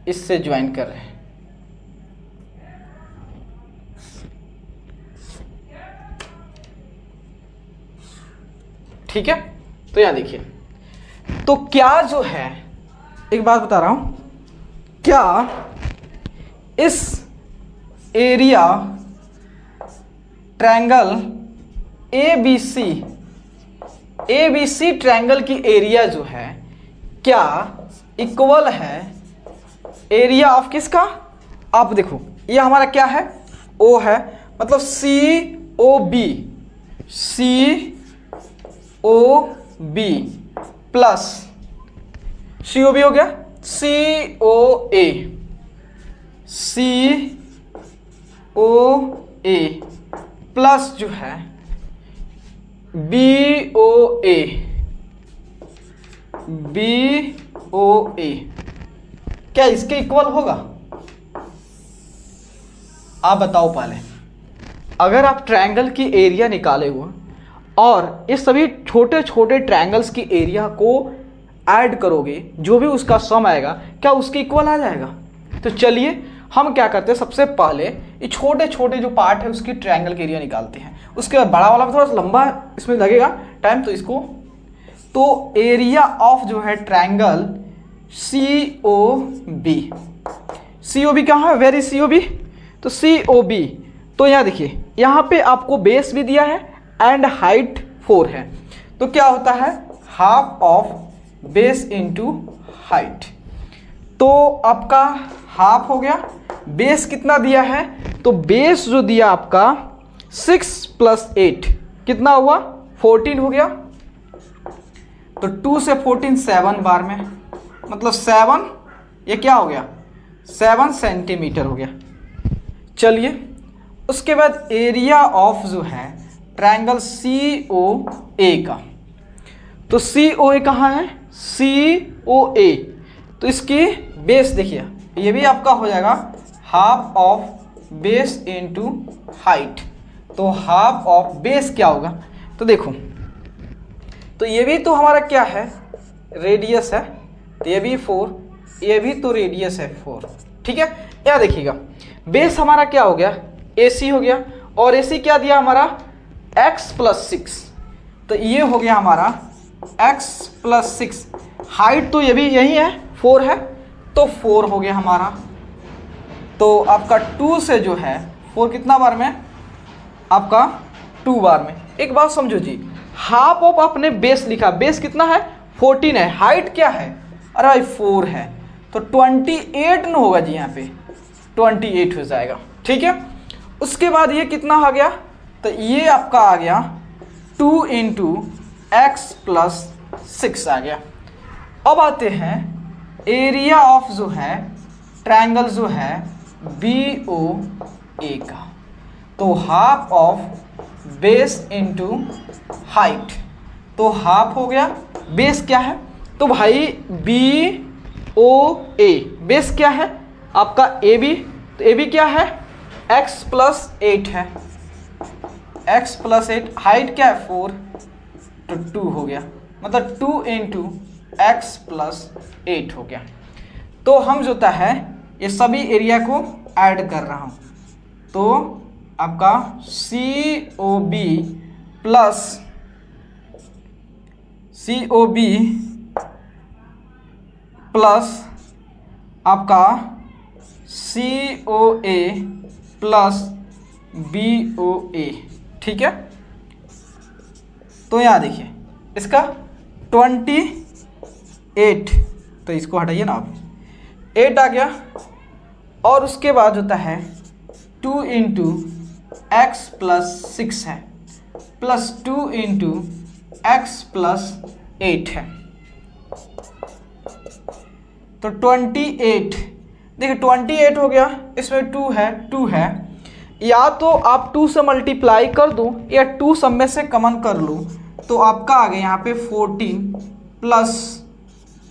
इससे ज्वाइन कर रहे हैं। ठीक है, तो यहां देखिए, तो क्या जो है, एक बात बता रहा हूं, क्या इस एरिया ट्रायंगल ABC ट्रायंगल की एरिया जो है क्या इक्वल है एरिया ऑफ किसका, आप देखो ये हमारा क्या है, O है, मतलब COB प्लस COB हो गया COA प्लस जो है BOA, क्या इसके इक्वल होगा, आप बताओ पहले। अगर आप ट्रायंगल की एरिया निकाले हुए और इस सभी छोटे छोटे ट्रायंगल्स की एरिया को ऐड करोगे, जो भी उसका सम आएगा, क्या उसके इक्वल आ जाएगा। तो चलिए हम क्या करते हैं, सबसे पहले ये छोटे छोटे जो पार्ट है उसकी ट्रायंगल की एरिया निकालते हैं, उसके बाद बड़ा वाला थोड़ा सा लंबा इसमें लगेगा टाइम, तो इसको, तो एरिया ऑफ जो है ट्रायंगल COB कहाँ है, वेरी COB, तो COB, तो यहाँ देखिए, यहाँ पे आपको बेस भी दिया है एंड हाइट 4 है, तो क्या होता है, half of base into height, तो आपका हाफ हो गया, बेस कितना दिया है, तो बेस जो दिया आपका 6 + 8 कितना हुआ, 14 हो गया, तो 2 से 14 7 बार में, मतलब 7, ये क्या हो गया, 7 सेंटीमीटर हो गया। चलिए उसके बाद एरिया ऑफ जो है ट्रायंगल COA का, तो COA कहाँ है, COA, तो इसकी बेस देखिए, ये भी आपका हो जाएगा half of base into height, तो हाफ ऑफ बेस क्या होगा, तो देखो, तो ये भी तो हमारा क्या है, रेडियस है, तो ये भी 4, ये भी तो रेडियस है 4। ठीक है, यहाँ देखिएगा, बेस हमारा क्या हो गया, AC हो गया, और AC क्या दिया हमारा, x + 6, तो ये हो गया हमारा x + 6, हाइट तो ये भी यही है 4 है, तो 4 हो गया हमारा, तो आपका 2 से जो है 4 कितना बार में, आपका 2 बार में। एक बात समझो जी, हाफ ऑफ आपने बेस लिखा, बेस कितना है 14 है, हाइट क्या है, अरे भाई 4 है, तो 28 न होगा जी, यहाँ पे 28 हो जाएगा। ठीक है, उसके बाद ये कितना आ गया, तो ये आपका आ गया 2 × x प्लस 6 आ गया। अब आते हैं एरिया ऑफ जो है ट्रायंगल जो है BOA का, तो half of base into height, तो हाफ हो गया, बेस क्या है, तो भाई BOA बेस क्या है आपका AB, तो AB क्या है x प्लस 8 है, x प्लस 8, हाइट क्या है 4, तो 2 हो गया, मतलब 2 इंटू एक्स प्लस 8 हो गया। तो हम जो है ये सभी एरिया को ऐड कर रहा हूँ, तो आपका COB प्लस आपका COA प्लस BOA, ठीक है। तो यहाँ देखिए इसका 28, तो इसको हटाइए ना आप, 8 आ गया, और उसके बाद होता है 2 इंटू एक्स प्लस 6 है, प्लस 2 इंटू एक्स प्लस 8 है, तो 28, देखिए 28 हो गया, इसमें 2 है, या तो आप 2 से मल्टीप्लाई कर दूं या 2 सब में से कॉमन कर लूं, तो आपका आ गया यहाँ पे 14 plus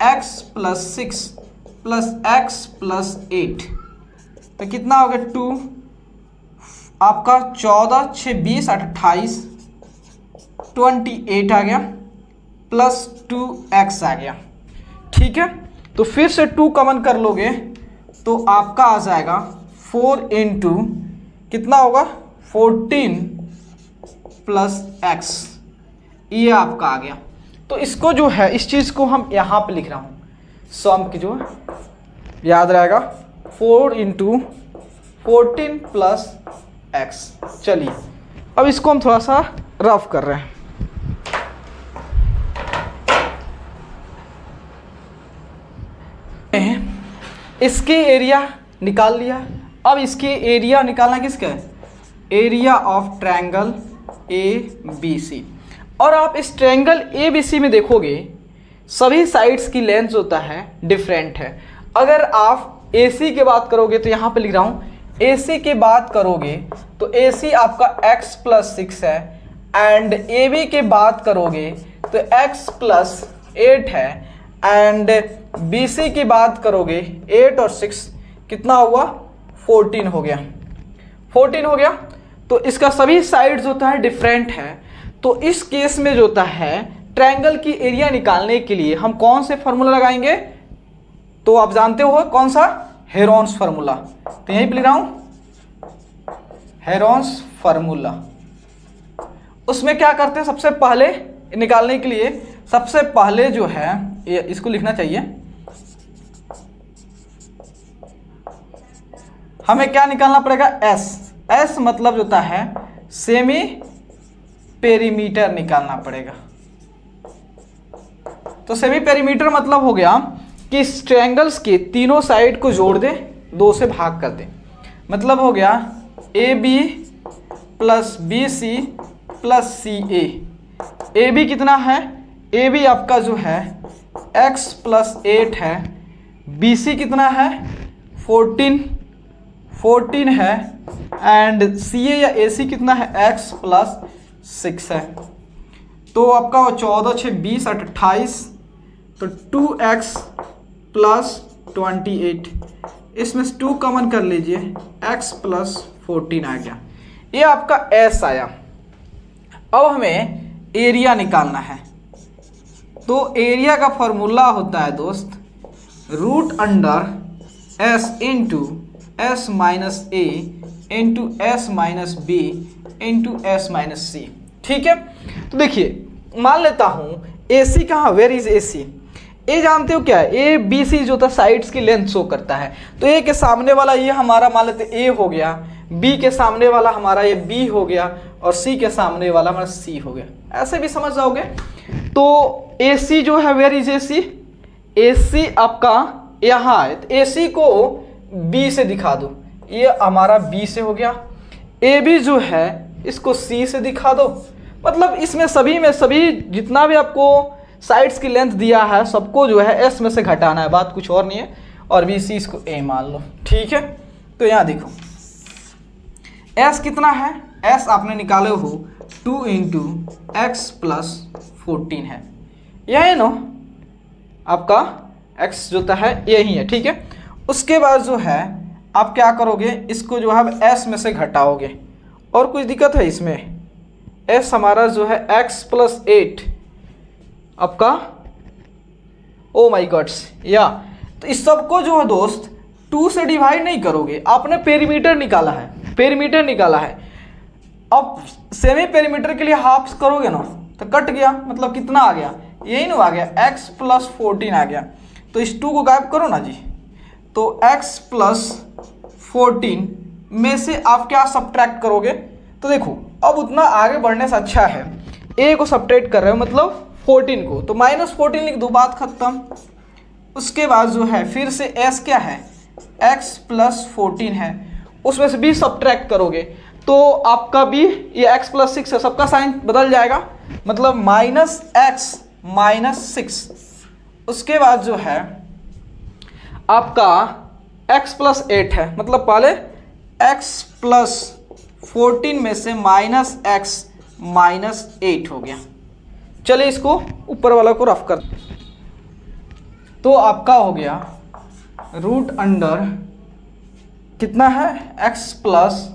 x plus 6 plus x plus 8, तो कितना हो गया 2, आपका 14 6 20 28, 28 आ गया प्लस 2x आ गया, ठीक है। तो फिर से 2 कॉमन कर लोगे तो आपका आ जाएगा 4 इंटू कितना होगा 14 प्लस x, ये आपका आ गया। तो इसको जो है इस चीज़ को हम यहाँ पे लिख रहा हूँ, सम की जो याद रहेगा 4 इंटू 14 प्लस x। चलिए अब इसको हम थोड़ा सा रफ कर रहे हैं। इसके एरिया निकाल लिया, अब इसके एरिया निकालना किसका है, एरिया ऑफ ट्रायंगल ABC। और आप इस ट्रायंगल ABC में देखोगे सभी साइड्स की लेंथ होता है डिफरेंट है। अगर आप AC की बात करोगे तो यहाँ पे लिख रहा हूँ, AC की बात करोगे तो AC आपका x प्लस 6 है, एंड AB की बात करोगे तो x प्लस 8 है, एंड BC की बात करोगे 8 और 6 कितना हुआ 14 हो गया, 14 हो गया। तो इसका सभी साइड्स होता है डिफरेंट है। तो इस केस में जो होता है ट्रायंगल की एरिया निकालने के लिए हम कौन से फॉर्मूला लगाएंगे, तो आप जानते हो कौन सा, हेरोन्स फार्मूला। तो यहीं पे लिख रहा हूं हेरोन्स फार्मूला। उसमें क्या करते हैं, सबसे पहले निकालने के लिए सबसे पहले जो है ये इसको लिखना चाहिए, हमें क्या निकालना पड़ेगा S मतलब जो होता है सेमी पेरीमीटर निकालना पड़ेगा। तो सेमी पेरीमीटर मतलब हो गया कि इस ट्रायंगल्स के तीनों साइड को जोड़ दे, 2 से भाग कर दे, मतलब हो गया AB plus BC plus CA। AB कितना है, AB आपका जो है x प्लस 8 है, BC कितना है 14 है, एंड CA या AC कितना है x प्लस 6 है। तो आपका 14 6 20 28, तो 2x प्लस 28, इसमें से 2 कॉमन कर लीजिए, x प्लस 14 आ गया, ये आपका S आया। अब हमें एरिया निकालना है, तो एरिया का फॉर्मूला होता है दोस्त root under S into S minus A into S minus B into S minus C, ठीक है। तो देखिए मान लेता हूँ AC कहाँ, वेयर इज AC, A जानते हो क्या है, A B C जो था साइड्स की लेंथ शो करता है। तो A के सामने वाला ये हमारा मान लेते A हो गया, B के सामने वाला हमारा ये B हो गया, और C के सामने वाला हमारा C हो गया, ऐसे भी समझ जाओगे। तो AC जो है वेयर इज AC, AC आपका यहाँ है, तो AC को B से दिखा दो, ये हमारा B से हो गया। AB जो है इसको C से दिखा दो, मतलब इसमें सभी में सभी जितना भी आपको साइड्स की लेंथ दिया है सबको जो है एस में से घटाना है, बात कुछ और नहीं है। और बी सी इसको ए मान लो, ठीक है। तो यहाँ देखो एस कितना है, एस आपने निकाले हो 2 इंटू एक्स प्लस 14 है, यह है ना आपका एक्स जो है यही है, ठीक है। उसके बाद जो है आप क्या करोगे, इसको जो है एस में से घटाओगे। और कुछ दिक्कत है इसमें, एस हमारा जो है एक्स प्लस 8 आपका, ओ माई गॉड्स या, तो इस सबको जो है दोस्त 2 से डिवाइड नहीं करोगे, आपने पेरीमीटर निकाला है, पेरीमीटर निकाला है। अब सेमी पेरीमीटर के लिए हाफ करोगे ना तो कट गया, मतलब कितना आ गया, यही ना आ गया x प्लस 14 आ गया। तो इस 2 को गायब करो ना जी, तो x प्लस 14 में से आप क्या सब्ट्रैक्ट करोगे। तो देखो अब उतना आगे बढ़ने से अच्छा है a को सब्ट्रैक्ट कर रहे हो मतलब 14 को, तो -14 लिख दो, बात खत्म। उसके बाद जो है फिर से s क्या है, x प्लस 14 है, उसमें से b सब्ट्रैक्ट करोगे तो आपका b ये x प्लस 6 है, सबका साइन बदल जाएगा, मतलब -x -6। उसके बाद जो है आपका x प्लस 8 है, मतलब पहले x प्लस 14 में से -x -8 हो गया। चलिए इसको ऊपर वाला को रफ कर, तो आपका हो गया रूट अंडर कितना है, x प्लस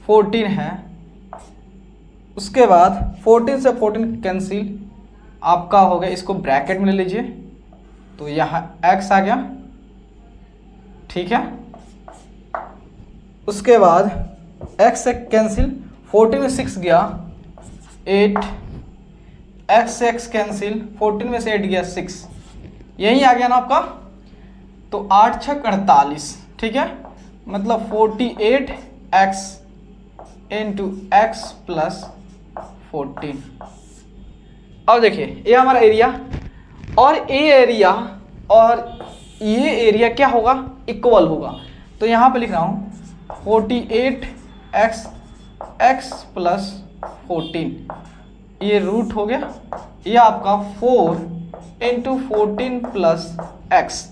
14 है। उसके बाद 14 से 14 कैंसिल, आपका हो गया, इसको ब्रैकेट में ले लीजिए, तो यहाँ x आ गया, ठीक है। उसके बाद x से कैंसिल, 14 में 6 गया 8, x से x कैंसिल, 14 में से 8 गया 6, यही आ गया ना आपका। तो 8 6 48, ठीक है, मतलब 48x इंटू एक्स प्लस 14। अब देखिए ये हमारा एरिया, और ये एरिया और ये एरिया क्या होगा, इक्वल होगा। तो यहाँ पे लिख रहा हूँ 48x x प्लस 14, ये रूट हो गया, ये आपका 4 इंटू 14 प्लस x,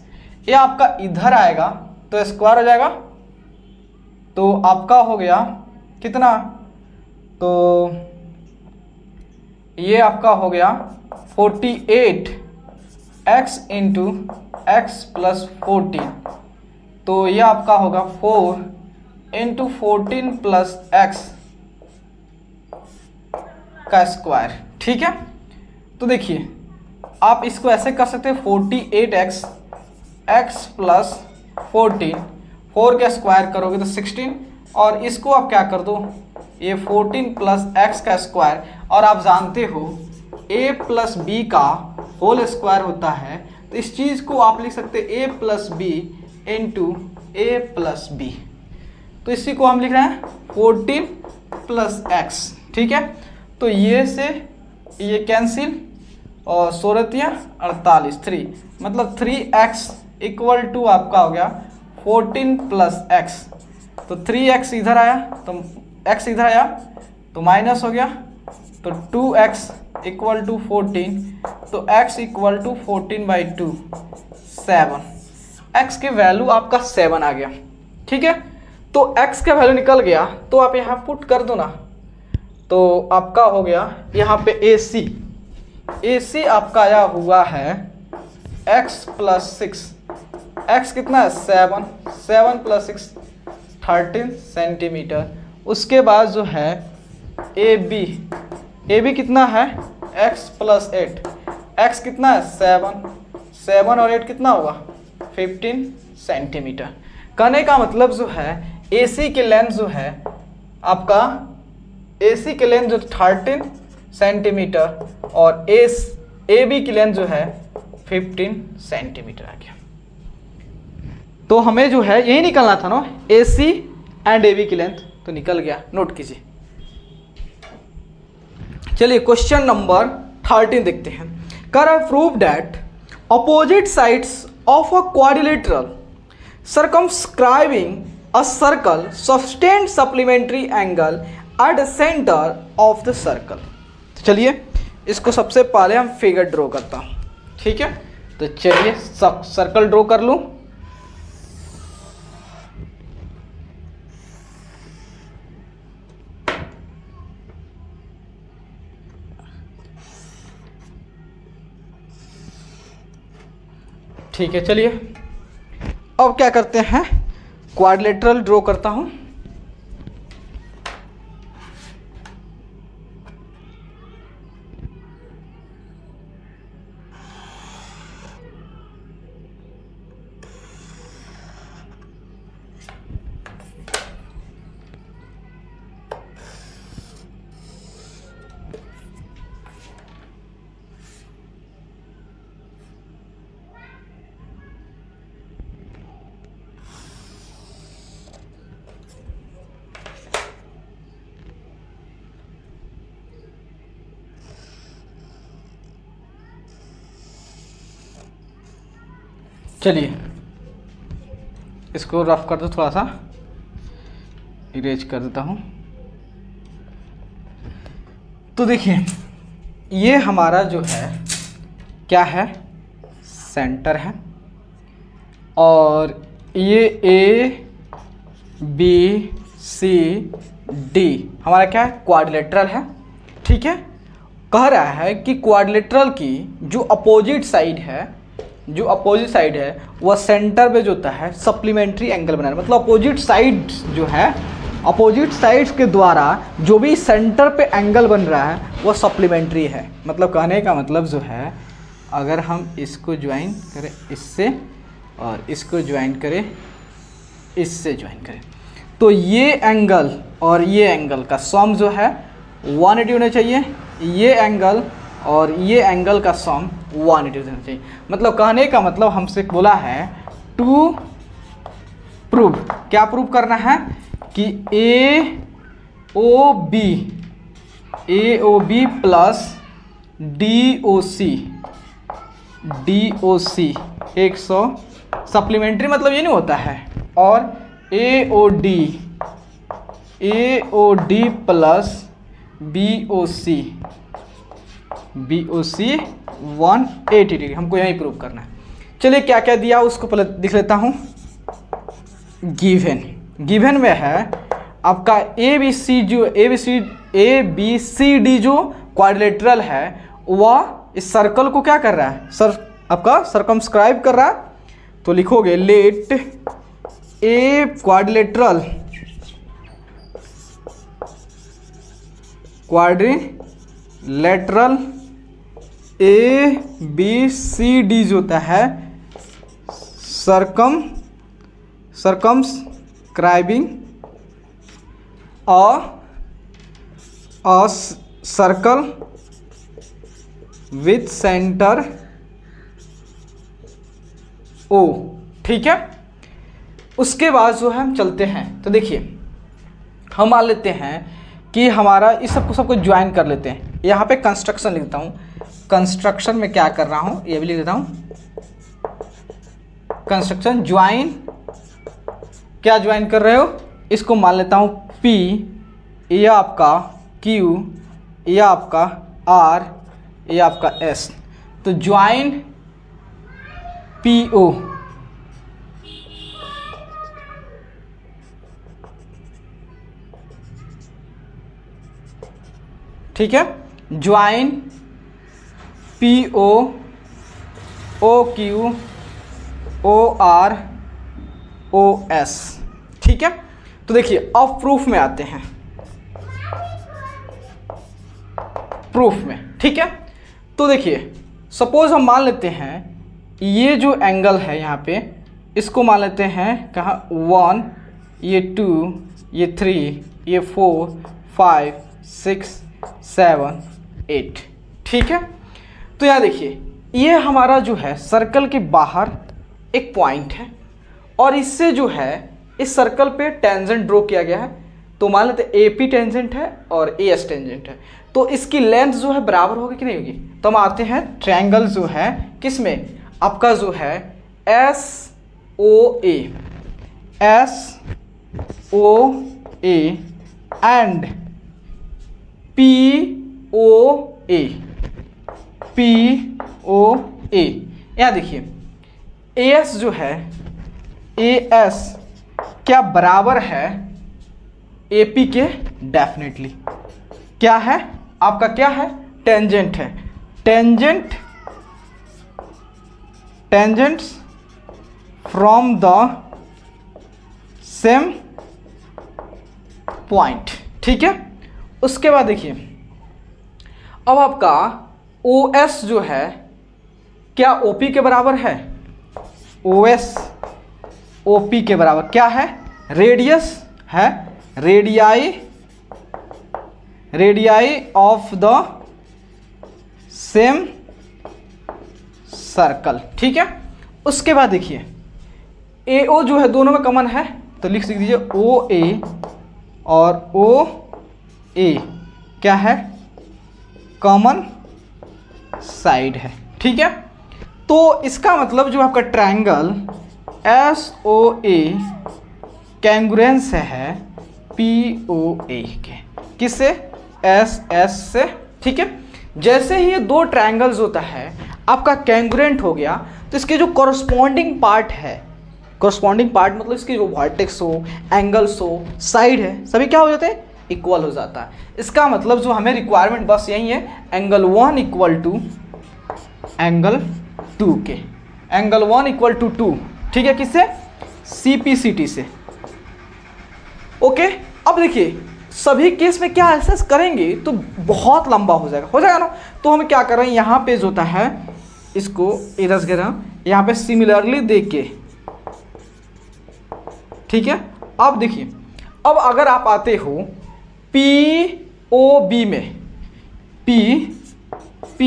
ये आपका इधर आएगा तो स्क्वायर हो जाएगा, तो आपका हो गया कितना, तो ये आपका हो गया 48x इंटू एक्स प्लस 14, तो ये आपका होगा 4 इंटू 14 प्लस एक्स का स्क्वायर, ठीक है। तो देखिए आप इसको ऐसे कर सकते हैं 48x x प्लस 14, 4 का स्क्वायर करोगे तो 16, और इसको आप क्या कर दो, ये 14 प्लस एक्स का स्क्वायर, और आप जानते हो a प्लस बी का होल स्क्वायर होता है, तो इस चीज़ को आप लिख सकते हैं a plus B into A plus B, तो इसी को हम लिख रहे हैं 14 प्लस एक्स, ठीक है। तो ये से ये कैंसिल, और 16 48 3, मतलब 3x इक्वल टू आपका हो गया 14 प्लस एक्स, तो 3x इधर आया तो x इधर आया तो माइनस हो गया, तो 2x इक्वल टू 14, तो x इक्वल टू 14/2 7, x की वैल्यू आपका 7 आ गया, ठीक है। तो x का वैल्यू निकल गया, तो आप यहाँ पुट कर दो ना, तो आपका हो गया यहाँ पे AC आपका आया हुआ है x प्लस 6, x कितना है 7 प्लस 6 13 सेंटीमीटर। उसके बाद जो है AB कितना है x प्लस 8, x कितना है 7 और 8 कितना होगा 15 सेंटीमीटर। कहने का मतलब जो है AC की लेंथ जो है आपका, AC की लेंथ जो 13 सेंटीमीटर और AB की लेंथ जो है 15 सेंटीमीटर आ गया। तो हमें जो है यही निकलना था ना, AC एंड AB की लेंथ, तो निकल गया, नोट कीजिए। चलिए क्वेश्चन नंबर 13 देखते हैं। कर prove that opposite sides of a quadrilateral circumscribing a circle sustain supplementary angle at the centre of the circle. तो चलिए इसको सबसे पहले हम फिगर ड्रॉ करता हूँ, ठीक है। तो चलिए सर्कल ड्रॉ कर लूँ। ठीक है, चलिए अब क्या करते हैं, क्वाड्रिलेटरल ड्रॉ करता हूँ। चलिए इसको रफ कर दो, थोड़ा सा इरेज कर देता हूँ। तो देखिए ये हमारा जो है क्या है, सेंटर है, और ये ए बी सी डी हमारा क्या है, क्वाड्रिलेटरल है, ठीक है। कह रहा है कि क्वाड्रिलेटरल की जो अपोजिट साइड है, वह सेंटर पे जो होता है सप्लीमेंट्री एंगल बनाना, मतलब अपोजिट साइड जो है, अपोजिट साइड्स के द्वारा जो भी सेंटर पे एंगल बन रहा है वह सप्लीमेंट्री है। मतलब कहने का मतलब जो है, अगर हम इसको ज्वाइन करें इससे और इसको ज्वाइन करें इससे ज्वाइन करें, तो ये एंगल और ये एंगल का सम जो है 180 होना चाहिए। ये एंगल और ये एंगल का सम 180 होना चाहिए। मतलब कहने का मतलब हमसे बोला है टू प्रूव, क्या प्रूव करना है कि a O b plus d o c 100 supplementary, मतलब ये नहीं होता है, और a o d plus b o c 180 degree, हमको यही प्रूव करना है। चलिए क्या क्या दिया उसको पहले दिख लेता हूँ। गिवन में है आपका ए बी सी डी जो क्वाड्रिलेटरल है, वह इस सर्कल को क्या कर रहा है, आपका सर्कमस्क्राइब कर रहा है। तो लिखोगे let a quadrilateral A B C D जो होता है circumscribing a circle with centre O, ठीक है। उसके बाद जो है हम चलते हैं, तो देखिए हम मान लेते हैं कि हमारा इस सबको ज्वाइन कर लेते हैं। यहाँ पे कंस्ट्रक्शन लिखता हूँ, कंस्ट्रक्शन में क्या कर रहा हूँ ये भी लिख देता हूँ। कंस्ट्रक्शन ज्वाइन, क्या ज्वाइन कर रहे हो, इसको मान लेता हूँ P, ये आपका Q, ये आपका R, ये आपका S। तो ज्वाइन PO, ठीक है, join PO OQ OR OS, ठीक है। तो देखिए अब प्रूफ में आते हैं, प्रूफ में, ठीक है। तो देखिए सपोज हम मान लेते हैं ये जो एंगल है यहाँ पे, इसको मान लेते हैं कहाँ, 1, ये 2, ये 3, ये 4, 5, 6, 7, 8, ठीक है। तो यहाँ देखिए ये हमारा जो है सर्कल के बाहर एक पॉइंट है, और इससे जो है इस सर्कल पे टेंजेंट ड्रॉ किया गया है। तो मान लेते हैं AP टेंजेंट है और AS टेंजेंट है, तो इसकी लेंथ जो है बराबर होगी कि नहीं होगी। तो हम आते हैं ट्रायंगल जो है किस में, आपका जो है SOA एंड POA, POA। यहाँ देखिए AS जो है, AS क्या बराबर है AP के? डेफिनेटली क्या है आपका, क्या है? टेंजेंट है। Tangents from the same point, ठीक है। उसके बाद देखिए अब आपका OS जो है क्या OP के बराबर है? OS OP के बराबर क्या है? रेडियस है, radii of the same circle, ठीक है। उसके बाद देखिए AO जो है दोनों में कॉमन है, तो लिख दीजिए OA और OA क्या है? कॉमन साइड है, ठीक है। तो इसका मतलब जो आपका ट्रायंगल SOA कैंग्रुएंस है POA के, किससे? SS से, ठीक है। जैसे ही ये दो ट्रायंगल्स होता है आपका कैंग्रुएंट हो गया, तो इसके जो कॉरस्पॉन्डिंग पार्ट है, कॉरस्पॉन्डिंग पार्ट मतलब इसकी जो वर्टेक्स हो, एंगल्स हो, साइड है, सभी क्या हो जाते हैं? इक्वल हो जाता है। इसका मतलब जो हमें रिक्वायरमेंट बस यही है, एंगल 1 इक्वल टू एंगल 2 के, एंगल 1 इक्वल टू 2, ठीक है। किससे? CPCT से। ओके, अब देखिए सभी केस में क्या एसेस करेंगे तो बहुत लंबा हो जाएगा ना। तो हम क्या कर रहे हैं, यहाँ पे जो होता है इसको इधर से यहाँ पे सिमिलरली देख के, ठीक है। अब देखिए अब अगर आप आते हो POB में, POB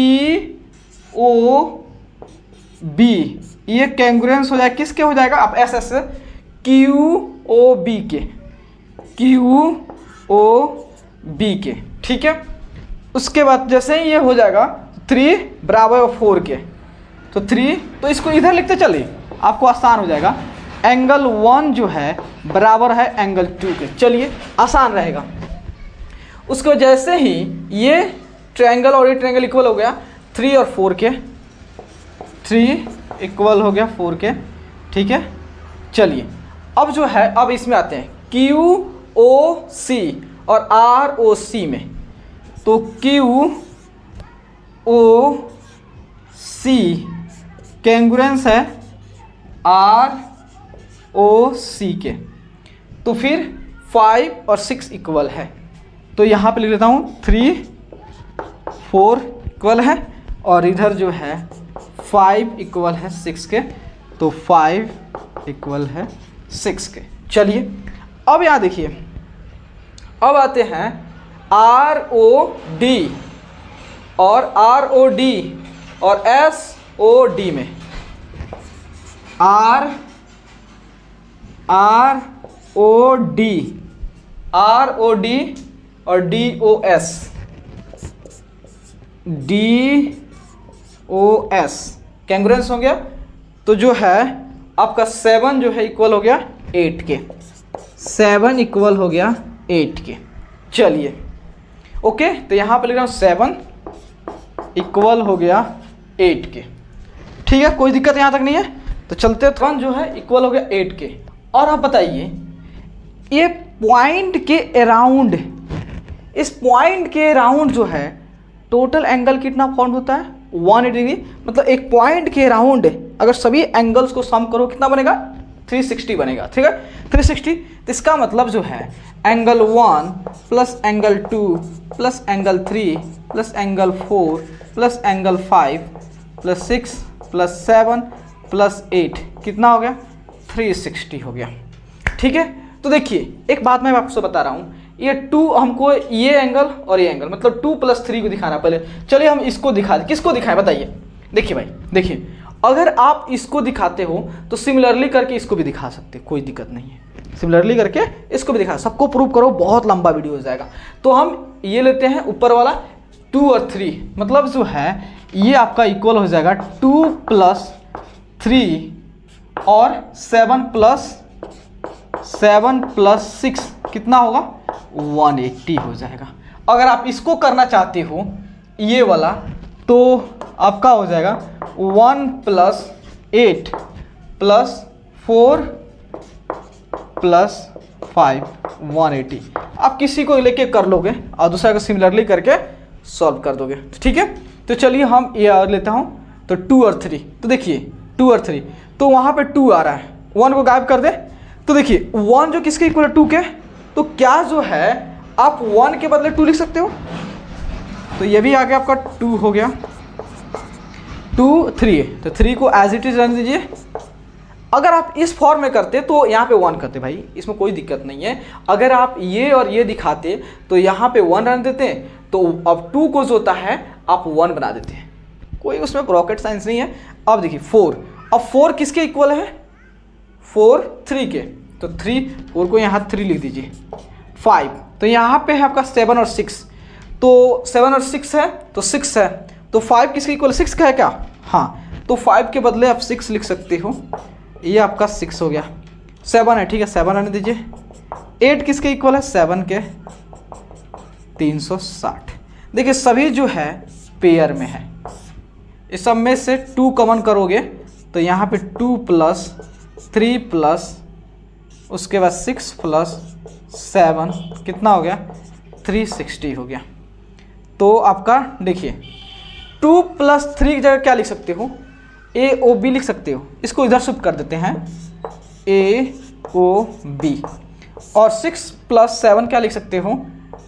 ये कैंग्रुएंस हो जाएगा, किसके हो जाएगा? आप SS से QOB के, QOB के, ठीक है। उसके बाद जैसे ही ये हो जाएगा 3 बराबर 4 के, तो 3, तो इसको इधर लिखते चलिए आपको आसान हो जाएगा। एंगल 1 जो है बराबर है एंगल 2 के, चलिए आसान रहेगा। उसको जैसे ही ये ट्रायंगल और ये ट्रायंगल इक्वल हो गया 3 और 4 के, 3 इक्वल हो गया 4 के, ठीक है। चलिए अब जो है अब इसमें आते हैं QOC और ROC में, तो QOC कैंग्रुएंस है ROC के, तो फिर 5 और 6 इक्वल है, तो यहाँ पे लिख लेता हूँ 3 4 इक्वल है और इधर जो है 5 इक्वल है 6 के, तो 5 इक्वल है 6 के। चलिए अब यहाँ देखिए अब आते हैं ROD और ROD और SOD में, ROD और DOS कैंग्रुएंस हो गया, तो जो है आपका 7 जो है इक्वल हो गया 8 के, 7 इक्वल हो गया 8 के। चलिए ओके, तो यहाँ पे लिख रहा हूँ 7 इक्वल हो गया 8 के, ठीक है, कोई दिक्कत यहाँ तक नहीं है। तो चलते 1 जो है इक्वल हो गया 8 के। और आप बताइए ये पॉइंट के अराउंड, इस पॉइंट के अराउंड जो है टोटल एंगल कितना फॉर्म होता है? 180 डिग्री। मतलब एक पॉइंट के अराउंड अगर सभी एंगल्स को सम करो कितना बनेगा? 360 बनेगा, ठीक है, 360। तो इसका मतलब जो है angle 1 plus angle 2 plus angle 3 plus angle 4 plus angle 5 plus 6 plus 7 plus 8 कितना हो गया? 360 हो गया, ठीक है। तो देखिए एक बात मैं आपको बता रहा हूँ, ये 2 हमको ये एंगल और ये एंगल मतलब 2 + 3 को दिखाना। पहले चलिए हम इसको दिखा दें, किसको दिखाएं बताइए। देखिए भाई देखिए, अगर आप इसको दिखाते हो तो सिमिलरली करके इसको भी दिखा सकते, कोई दिक्कत नहीं है, सिमिलरली करके इसको भी दिखा, सबको प्रूव करो, बहुत लंबा वीडियो हो जाएगा। तो हम ये लेते हैं ऊपर वाला 2 और 3, मतलब जो है ये आपका इक्वल हो जाएगा 2 + 3 और 7 + 6 कितना होगा? 180 हो जाएगा। अगर आप इसको करना चाहते हो ये वाला, तो आपका हो जाएगा 1 + 8 + 4 + 5 180। आप किसी को लेके कर लोगे और दूसरा को सिमिलरली करके सॉल्व कर दोगे, ठीक है। तो चलिए हम ये और लेता हूँ, तो 2 और 3, तो देखिए 2 और 3, तो वहाँ पे 2 आ रहा है, 1 को गायब कर दे, तो देखिए 1 जो किसके इक्वल है 2 के, तो क्या जो है आप 1 के बदले 2 लिख सकते हो, तो ये भी आ गया आपका 2 हो गया, 2 3, तो 3 को एज इट इज रहने दीजिए। अगर आप इस फॉर्म में करते तो यहाँ पे 1 करते भाई, इसमें कोई दिक्कत नहीं है। अगर आप ये और ये दिखाते तो यहाँ पे 1 रहने देते, तो अब 2 को जो होता है आप 1 बना देते हैं, कोई उसमें रॉकेट साइंस नहीं है। अब देखिए 4, अब 4 किसके इक्वल है, 4 3 के, तो 4 को यहाँ 3 लिख दीजिए। 5, तो यहाँ पे है आपका 7 और 6, तो 7 और 6 है तो 6 है, तो 5 किसके इक्वल, 6 का है क्या, हाँ, तो 5 के बदले आप 6 लिख सकते हो, ये आपका 6 हो गया। 7 है, ठीक है 7 रहने दीजिए। 8 किसके इक्वल है, 7 के 360। देखिए सभी जो है पेयर में है, इस सब में से 2 कॉमन करोगे तो यहाँ पे 2 + 3 + उसके बाद 6 + 7 कितना हो गया, 360 हो गया। तो आपका देखिए 2 + 3 की जगह क्या लिख सकते हो, AOB लिख सकते हो, इसको इधर शिफ्ट कर देते हैं AOB, और 6 + 7 क्या लिख सकते हो,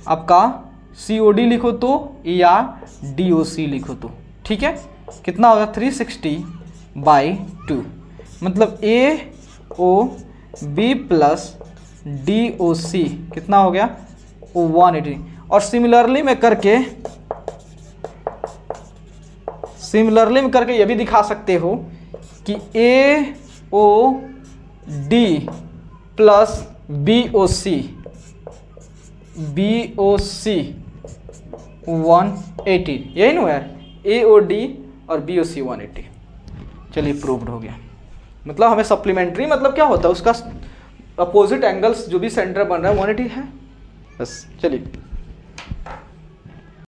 आपका COD लिखो तो या DOC लिखो तो, ठीक है। कितना होगा 360/2, मतलब AOB + DOC कितना हो गया 180। और सिमिलरली में करके ये भी दिखा सकते हो कि AOD + BOC 180, यही ना यार, AOD और BOC 180। चलिए प्रूव्ड हो गया। मतलब हमें सप्लीमेंट्री मतलब क्या होता है, उसका अपोजिट एंगल्स जो भी सेंटर बन रहा है 180 है, बस। चलिए